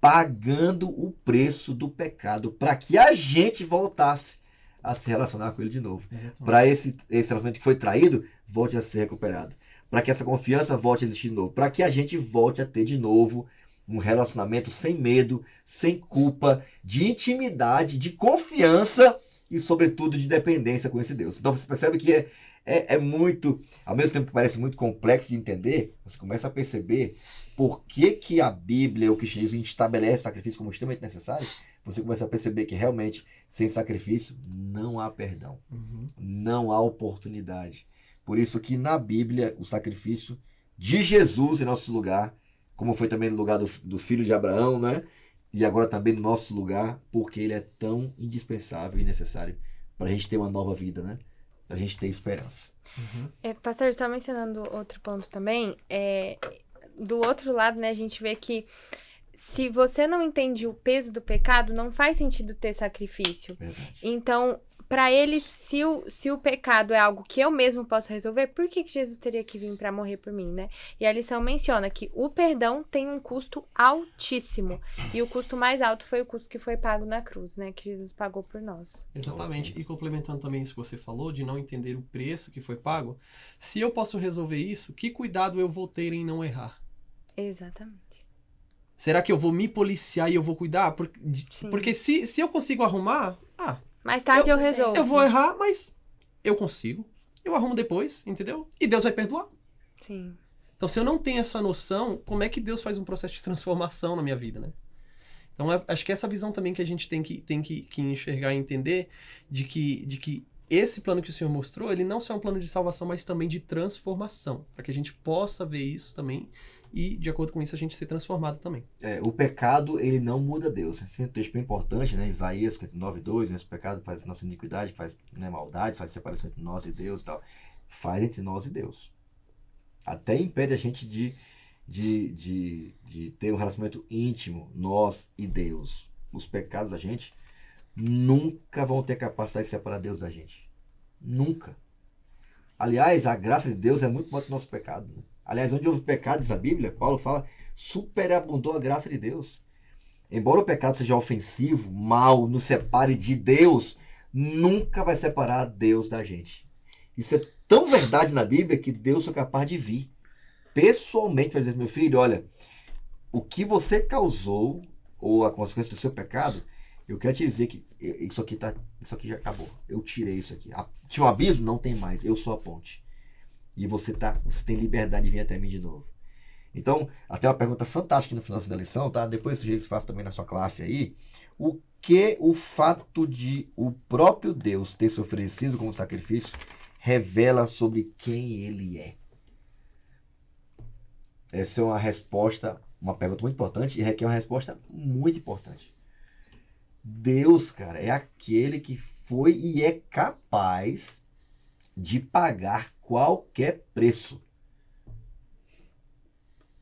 pagando o preço do pecado para que a gente voltasse a se relacionar com ele de novo. Para esse relacionamento que foi traído, volte a ser recuperado. Para que essa confiança volte a existir de novo. Para que a gente volte a ter de novo um relacionamento sem medo, sem culpa, de intimidade, de confiança e, sobretudo, de dependência com esse Deus. Então você percebe que é muito, ao mesmo tempo que parece muito complexo de entender, você começa a perceber por que a Bíblia, o cristianismo, estabelece o sacrifício como extremamente necessário. Você começa a perceber que realmente, sem sacrifício, não há perdão. Não há oportunidade. Por isso que na Bíblia, o sacrifício de Jesus em nosso lugar, como foi também no lugar do filho de Abraão, né? E agora também no nosso lugar, porque ele é tão indispensável e necessário para a gente ter uma nova vida, né? Para a gente ter esperança. Pastor, só mencionando outro ponto também, do outro lado, né, a gente vê que se você não entende o peso do pecado, não faz sentido ter sacrifício. Verdade. Então, para ele, se o pecado é algo que eu mesmo posso resolver, por que Jesus teria que vir para morrer por mim, né? E a lição menciona que o perdão tem um custo altíssimo. E o custo mais alto foi o custo que foi pago na cruz, né? Que Jesus pagou por nós. Exatamente. E complementando também isso que você falou, de não entender o preço que foi pago, se eu posso resolver isso, que cuidado eu vou ter em não errar? Exatamente. Será que eu vou me policiar e eu vou cuidar? Sim. Porque se eu consigo arrumar, Mais tarde eu resolvo. eu vou errar, mas eu consigo. Eu arrumo depois, entendeu? E Deus vai perdoar. Sim. Então, se eu não tenho essa noção, como é que Deus faz um processo de transformação na minha vida, né? Então, acho que essa visão também que a gente tem que enxergar e entender de que esse plano que o Senhor mostrou, ele não só é um plano de salvação, mas também de transformação. Para que a gente possa ver isso também e, de acordo com isso, a gente ser transformado também. O pecado, ele não muda Deus. Esse é um texto bem importante, né? Isaías 59:2, né? O pecado faz nossa iniquidade, faz, né, maldade, faz separação entre nós e Deus e tal. Faz entre nós e Deus. Até impede a gente de ter um relacionamento íntimo, nós e Deus. Os pecados da gente nunca vão ter capacidade de separar Deus da gente. Nunca. Aliás, a graça de Deus é muito maior que o nosso pecado, né? Aliás, onde houve pecado, diz a Bíblia, Paulo fala, superabundou a graça de Deus. Embora o pecado seja ofensivo, mal, nos separe de Deus, nunca vai separar Deus da gente. Isso é tão verdade na Bíblia que Deus é capaz de vir pessoalmente para dizer, meu filho, olha, o que você causou, ou a consequência do seu pecado, eu quero te dizer que isso aqui já acabou. Eu tirei isso aqui. Tinha um abismo? Não tem mais. Eu sou a ponte. E você tem liberdade de vir até mim de novo. Então, até uma pergunta fantástica no final da lição, tá? Depois eu sugiro que você faça também na sua classe aí. O que o fato de o próprio Deus ter se oferecido como sacrifício revela sobre quem ele é? Essa é uma resposta, uma pergunta muito importante e requer uma resposta muito importante. Deus, cara, é aquele que foi e é capaz de pagar qualquer preço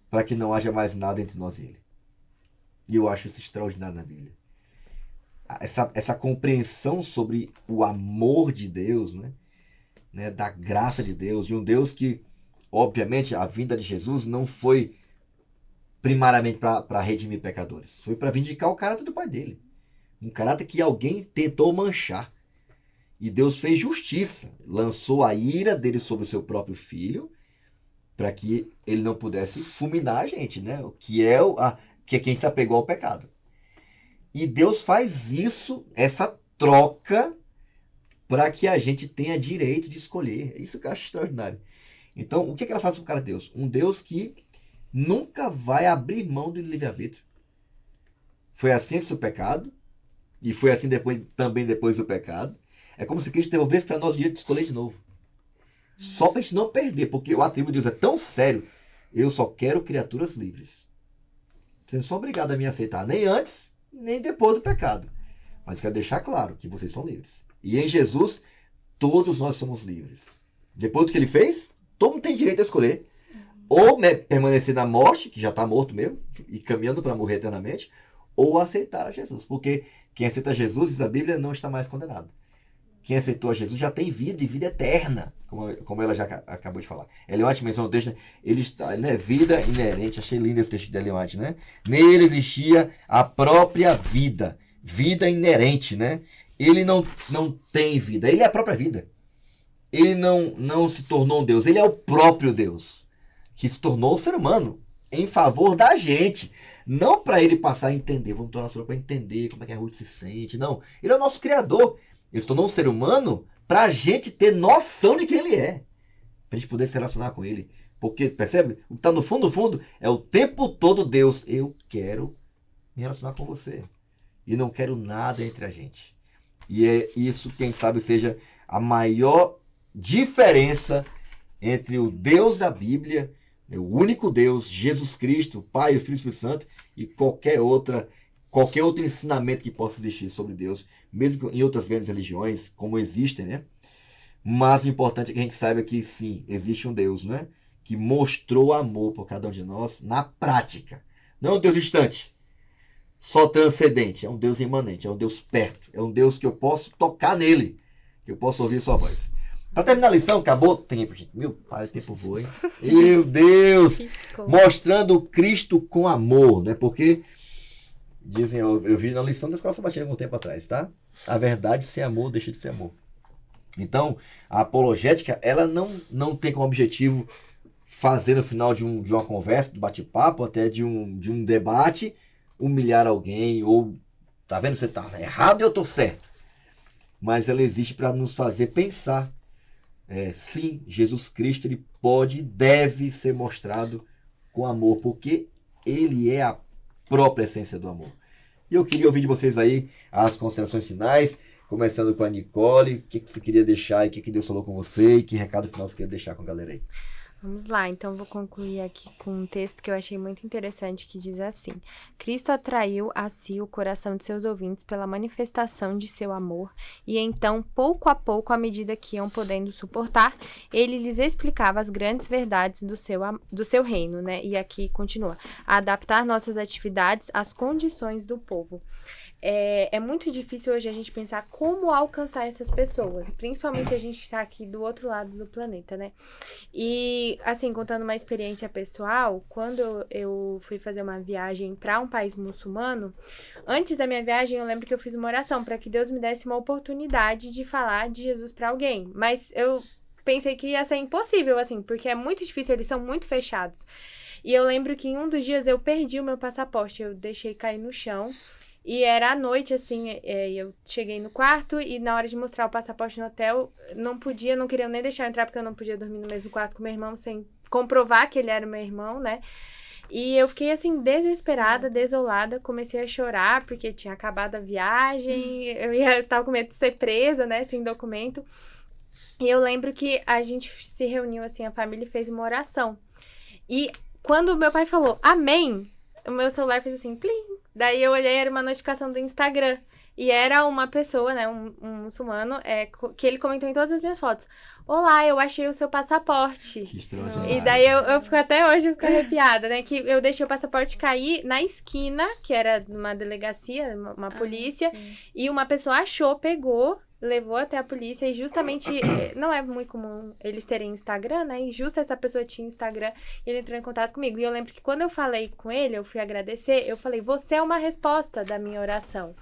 para que não haja mais nada entre nós e ele. E eu acho isso extraordinário na Bíblia. Essa compreensão sobre o amor de Deus, né, da graça de Deus, de um Deus que, obviamente, a vinda de Jesus não foi primariamente para redimir pecadores. Foi para vindicar o caráter do Pai dele. Um caráter que alguém tentou manchar. E Deus fez justiça. Lançou a ira dele sobre o seu próprio filho para que ele não pudesse fulminar a gente, né? Que é quem se apegou ao pecado. E Deus faz isso, essa troca, para que a gente tenha direito de escolher. É isso que eu acho extraordinário. Então, o que ela faz com o cara de Deus? Um Deus que nunca vai abrir mão do livre-arbítrio. Foi assim antes do pecado, e foi assim também depois do pecado. É como se Cristo devolvesse para nós o direito de escolher de novo. Só para a gente não perder, porque o atributo de Deus é tão sério. Eu só quero criaturas livres. Vocês não são obrigados a me aceitar, nem antes, nem depois do pecado. Mas quero deixar claro que vocês são livres. E em Jesus, todos nós somos livres. Depois do que ele fez, todo mundo tem direito a escolher. Ou permanecer na morte, que já está morto mesmo, e caminhando para morrer eternamente, ou aceitar a Jesus. Porque quem aceita Jesus, diz a Bíblia, não está mais condenado. Quem aceitou a Jesus já tem vida e vida eterna, como ela já acabou de falar. Ellen White menciona o texto, ele está, né, vida inerente, achei lindo esse texto de Ellen White, né? Nele existia a própria vida, vida inerente, né? Ele não tem vida, ele é a própria vida. Ele não se tornou um Deus, ele é o próprio Deus, que se tornou um ser humano em favor da gente. Não para ele passar a entender, vamos tornar para entender como é que a Ruth se sente, não. Ele é o nosso Criador. Ele se tornou um ser humano para a gente ter noção de quem ele é. Para a gente poder se relacionar com ele. Porque, percebe? O que está no fundo é o tempo todo Deus. Eu quero me relacionar com você. E não quero nada entre a gente. E é isso, quem sabe, seja a maior diferença entre o Deus da Bíblia, É o único Deus, Jesus Cristo, Pai, o Filho e o Espírito Santo, e qualquer outro ensinamento que possa existir sobre Deus, mesmo em outras grandes religiões, como existem, né? Mas o importante é que a gente saiba que sim, existe um Deus, né? Que mostrou amor por cada um de nós na prática. Não é um Deus distante, só transcendente, é um Deus imanente, é um Deus perto, é um Deus que eu posso tocar nele, que eu posso ouvir sua voz. Para terminar a lição, acabou o tempo, gente. Meu pai, o tempo voa, hein? Meu Deus! Piscou. Mostrando Cristo com amor, né? Porque, dizem, eu vi na lição da escola sabatina algum tempo atrás, tá? A verdade sem amor deixa de ser amor. Então, a apologética, ela não tem como objetivo fazer no final de uma conversa, de bate-papo, até de um debate, humilhar alguém, ou, tá vendo, você tá errado e eu tô certo. Mas ela existe para nos fazer pensar. Sim, Jesus Cristo, ele pode e deve ser mostrado com amor, porque ele é a própria essência do amor. E eu queria ouvir de vocês aí as considerações finais, começando com a Nicole. O que você queria deixar e o que Deus falou com você e que recado final você queria deixar com a galera aí? Vamos lá, então vou concluir aqui com um texto que eu achei muito interessante, que diz assim: Cristo atraiu a si o coração de seus ouvintes pela manifestação de seu amor, e então, pouco a pouco, à medida que iam podendo suportar, ele lhes explicava as grandes verdades do seu reino, né? E aqui continua: a adaptar nossas atividades às condições do povo. É muito difícil hoje a gente pensar como alcançar essas pessoas, principalmente a gente está aqui do outro lado do planeta, né? E, assim, contando uma experiência pessoal, quando eu fui fazer uma viagem para um país muçulmano, antes da minha viagem eu lembro que eu fiz uma oração para que Deus me desse uma oportunidade de falar de Jesus para alguém, mas eu pensei que ia ser impossível, assim, porque é muito difícil, eles são muito fechados. E eu lembro que em um dos dias eu perdi o meu passaporte, eu deixei cair no chão. E era à noite, assim, eu cheguei no quarto e na hora de mostrar o passaporte no hotel, não queriam nem deixar eu entrar porque eu não podia dormir no mesmo quarto com meu irmão sem comprovar que ele era meu irmão, né? E eu fiquei, assim, desesperada, desolada, comecei a chorar porque tinha acabado a viagem, eu tava com medo de ser presa, né, sem documento. E eu lembro que a gente se reuniu, assim, a família fez uma oração. E quando meu pai falou amém, o meu celular fez assim, plim. Daí eu olhei, era uma notificação do Instagram. E era uma pessoa, né, um muçulmano, que ele comentou em todas as minhas fotos: olá, eu achei o seu passaporte. Que extraordinário. E daí eu fico até hoje arrepiada, né, que eu deixei o passaporte cair na esquina, que era numa delegacia, uma polícia, sim. e uma pessoa achou, pegou, levou até a polícia e justamente, não é muito comum eles terem Instagram, né, e justo essa pessoa tinha Instagram e ele entrou em contato comigo. E eu lembro que quando eu falei com ele, eu fui agradecer, eu falei: você é uma resposta da minha oração.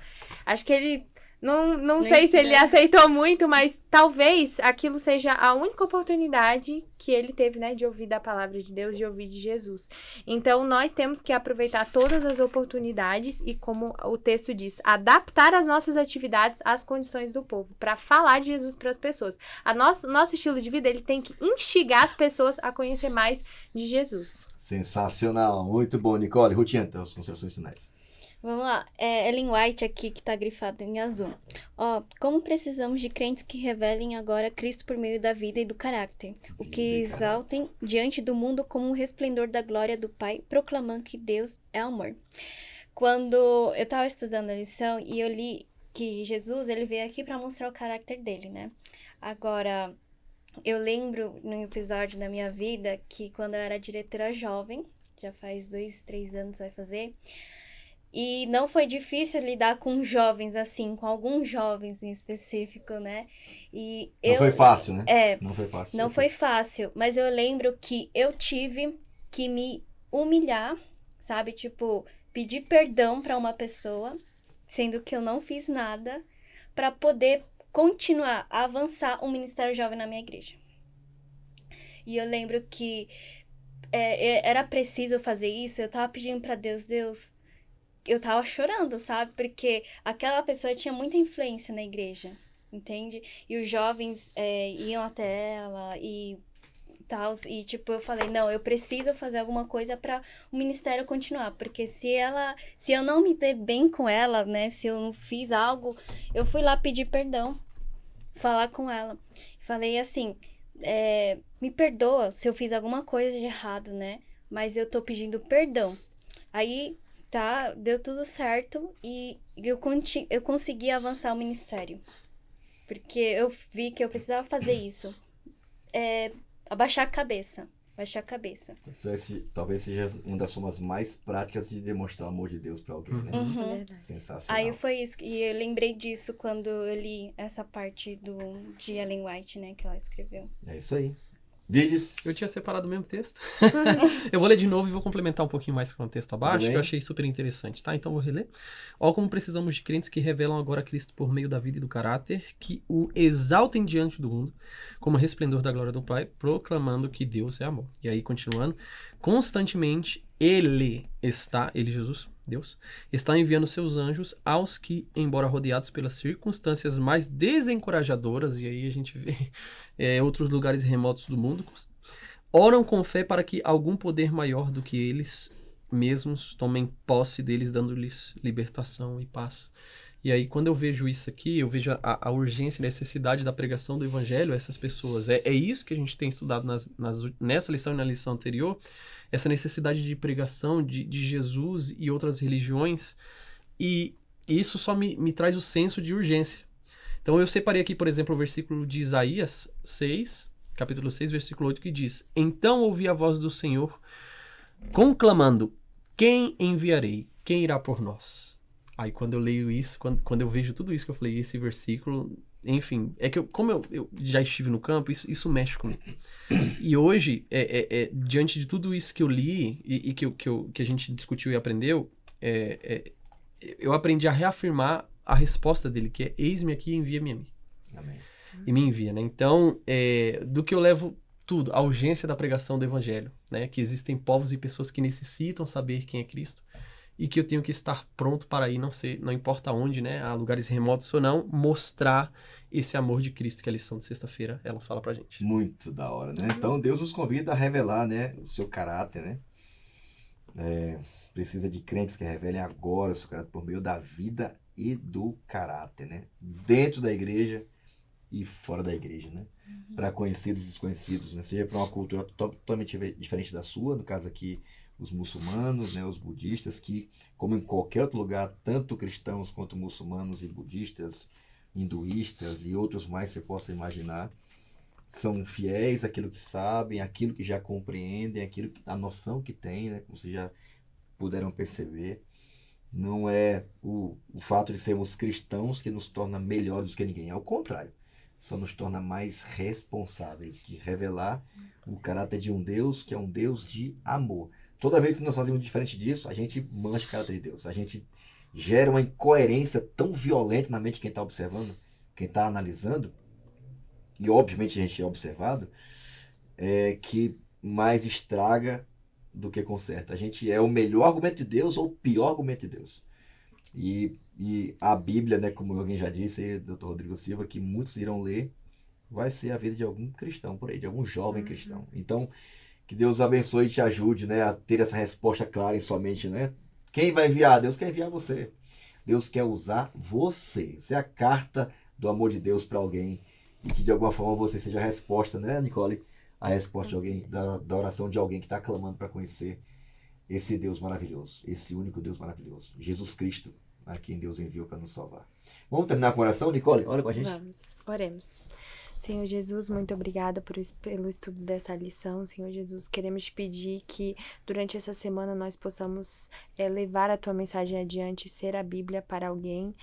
Acho que ele, não sei se ele aceitou muito, mas talvez aquilo seja a única oportunidade que ele teve, né, de ouvir da palavra de Deus, de ouvir de Jesus. Então, nós temos que aproveitar todas as oportunidades e, como o texto diz, adaptar as nossas atividades às condições do povo, para falar de Jesus para as pessoas. Nosso estilo de vida, ele tem que instigar as pessoas a conhecer mais de Jesus. Sensacional, muito bom, Nicole. Rutinha, então, as considerações finais. Vamos lá, Ellen White aqui, que tá grifado em azul. Como precisamos de crentes que revelem agora Cristo por meio da vida e do caráter, o que exaltem diante do mundo como um resplendor da glória do Pai, proclamando que Deus é amor. Quando eu tava estudando a lição e eu li que Jesus, ele veio aqui para mostrar o caráter dele, né? Agora, eu lembro num episódio da minha vida que quando eu era diretora jovem, já faz 2, 3 anos vai fazer... E não foi difícil lidar com jovens, assim, com alguns jovens em específico, né? Não foi fácil, né? Não foi fácil, mas eu lembro que eu tive que me humilhar, sabe? Tipo, pedir perdão pra uma pessoa, sendo que eu não fiz nada, pra poder continuar a avançar um ministério jovem na minha igreja. E eu lembro que era preciso fazer isso, eu tava pedindo pra Deus... Eu tava chorando, sabe? Porque aquela pessoa tinha muita influência na igreja, entende? E os jovens iam até ela e tal. E, tipo, eu falei, não, eu preciso fazer alguma coisa para o ministério continuar. Porque se eu não me dei bem com ela, né? Se eu não fiz algo, eu fui lá pedir perdão, falar com ela. Falei assim, me perdoa se eu fiz alguma coisa de errado, né? Mas eu tô pedindo perdão. Aí, tá, deu tudo certo e eu consegui avançar o ministério. Porque eu vi que eu precisava fazer isso. Abaixar a cabeça. Baixar a cabeça. Talvez seja uma das formas mais práticas de demonstrar o amor de Deus para alguém, né? Uhum. É verdade. Sensacional. Aí foi isso. E eu lembrei disso quando eu li essa parte de Ellen White, né? Que ela escreveu. É isso aí. Vídeos. Eu tinha separado o mesmo texto. Eu vou ler de novo e vou complementar um pouquinho mais com o texto abaixo, que eu achei super interessante, tá? Então vou reler. Ó, como precisamos de crentes que revelam agora Cristo por meio da vida e do caráter, que o exaltem diante do mundo, como resplendor da glória do Pai, proclamando que Deus é amor. E aí, continuando, constantemente Ele, Jesus, Deus, está enviando seus anjos aos que, embora rodeados pelas circunstâncias mais desencorajadoras, e aí a gente vê outros lugares remotos do mundo, oram com fé para que algum poder maior do que eles mesmos tomem posse deles, dando-lhes libertação e paz. E aí, quando eu vejo isso aqui, eu vejo a urgência e necessidade da pregação do evangelho a essas pessoas. É isso que a gente tem estudado nessa lição e na lição anterior, essa necessidade de pregação de Jesus e outras religiões, e isso só me traz o senso de urgência. Então eu separei aqui, por exemplo, o versículo de Isaías 6, capítulo 6, versículo 8, que diz: Então ouvi a voz do Senhor conclamando, quem enviarei? Quem irá por nós? Aí quando eu leio isso, quando eu vejo tudo isso que eu falei, esse versículo, enfim, é que como eu já estive no campo, isso mexe comigo. E hoje, diante de tudo isso que eu li e que a gente discutiu e aprendeu, eu aprendi a reafirmar a resposta dele, que é: eis-me aqui, envia-me a mim. Amém. E me envia, né? Então, do que eu levo tudo, a urgência da pregação do evangelho, né? Que existem povos e pessoas que necessitam saber quem é Cristo, e que eu tenho que estar pronto para ir, não importa onde, né? A lugares remotos ou não, mostrar esse amor de Cristo, que a lição de sexta-feira, ela fala pra gente. Muito da hora, né? Então Deus nos convida a revelar, né, o seu caráter, né? Precisa de crentes que revelem agora o seu caráter por meio da vida e do caráter, né? Dentro da igreja e fora da igreja, né? Para conhecidos e desconhecidos, né? Seja para uma cultura totalmente diferente da sua, no caso aqui os muçulmanos, né? Os budistas, que, como em qualquer outro lugar, tanto cristãos quanto muçulmanos e budistas, hinduístas e outros mais que você possa imaginar, são fiéis àquilo que sabem, àquilo que já compreendem, a noção que têm, né? Como vocês já puderam perceber. Não é o fato de sermos cristãos que nos torna melhores do que ninguém. Ao contrário, só nos torna mais responsáveis de revelar o caráter de um Deus que é um Deus de amor. Toda vez que nós fazemos diferente disso, a gente mancha o caráter de Deus. A gente gera uma incoerência tão violenta na mente de quem está observando, quem está analisando, e obviamente a gente é observado, que mais estraga do que conserta. A gente é o melhor argumento de Deus ou o pior argumento de Deus. E a Bíblia, né, como alguém já disse, Dr. Rodrigo Silva, que muitos irão ler, vai ser a vida de algum cristão por aí, de algum jovem cristão. Então, que Deus abençoe e te ajude, né, a ter essa resposta clara em sua mente, né? Quem vai enviar? Deus quer enviar você. Deus quer usar você. Você é a carta do amor de Deus para alguém. E que de alguma forma você seja a resposta, né, Nicole? A resposta de alguém, da oração de alguém que está clamando para conhecer esse Deus maravilhoso, esse único Deus maravilhoso, Jesus Cristo, a quem Deus enviou para nos salvar. Vamos terminar com a oração, Nicole? Ora com a gente. Vamos, oremos. Senhor Jesus, muito obrigada pelo estudo dessa lição. Senhor Jesus, queremos te pedir que durante essa semana nós possamos levar a tua mensagem adiante, ser a Bíblia para alguém.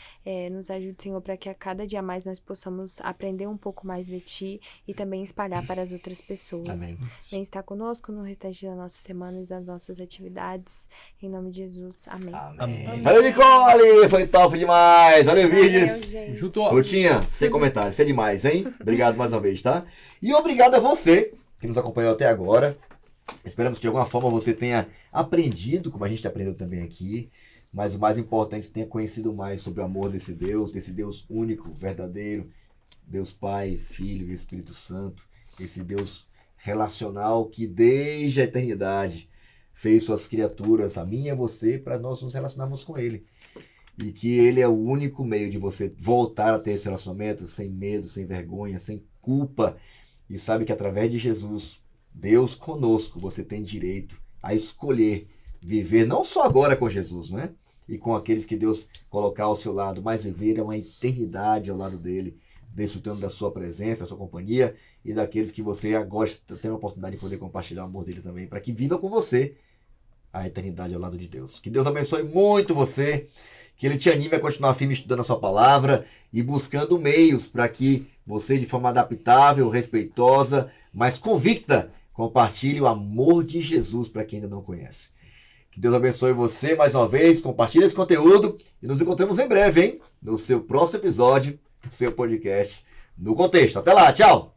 Nos ajude, Senhor, para que a cada dia mais nós possamos aprender um pouco mais de ti e também espalhar para as outras pessoas. Amém. Vem estar conosco no restante da nossa semana e das nossas atividades. Em nome de Jesus. Amém. Amém. Valeu, Nicole! Foi top demais! Valeu, Virgis! gente. Junto, Rutinha, sem comentário, isso é demais, hein? Obrigado mais uma vez, tá? E obrigado a você que nos acompanhou até agora. Esperamos que de alguma forma você tenha aprendido, como a gente aprendeu também aqui. Mas o mais importante, tenha conhecido mais sobre o amor desse Deus único, verdadeiro, Deus Pai, Filho e Espírito Santo. Esse Deus relacional que desde a eternidade fez suas criaturas, a mim e a você, para nós nos relacionarmos com Ele. E que Ele é o único meio de você voltar a ter esse relacionamento sem medo, sem vergonha, sem culpa e sabe que através de Jesus, Deus conosco, você tem direito a escolher viver não só agora com Jesus, né? E com aqueles que Deus colocar ao seu lado, mas viver uma eternidade ao lado dele, desfrutando da sua presença, da sua companhia e daqueles que você agora está tendo a oportunidade de poder compartilhar o amor dele também, para que viva com você a eternidade ao lado de Deus. Que Deus abençoe muito você, que ele te anime a continuar firme estudando a sua palavra e buscando meios para que você, de forma adaptável, respeitosa, mas convicta, compartilhe o amor de Jesus para quem ainda não conhece. Que Deus abençoe você mais uma vez, compartilhe esse conteúdo e nos encontramos em breve, hein? No seu próximo episódio do seu podcast No Contexto. Até lá, tchau!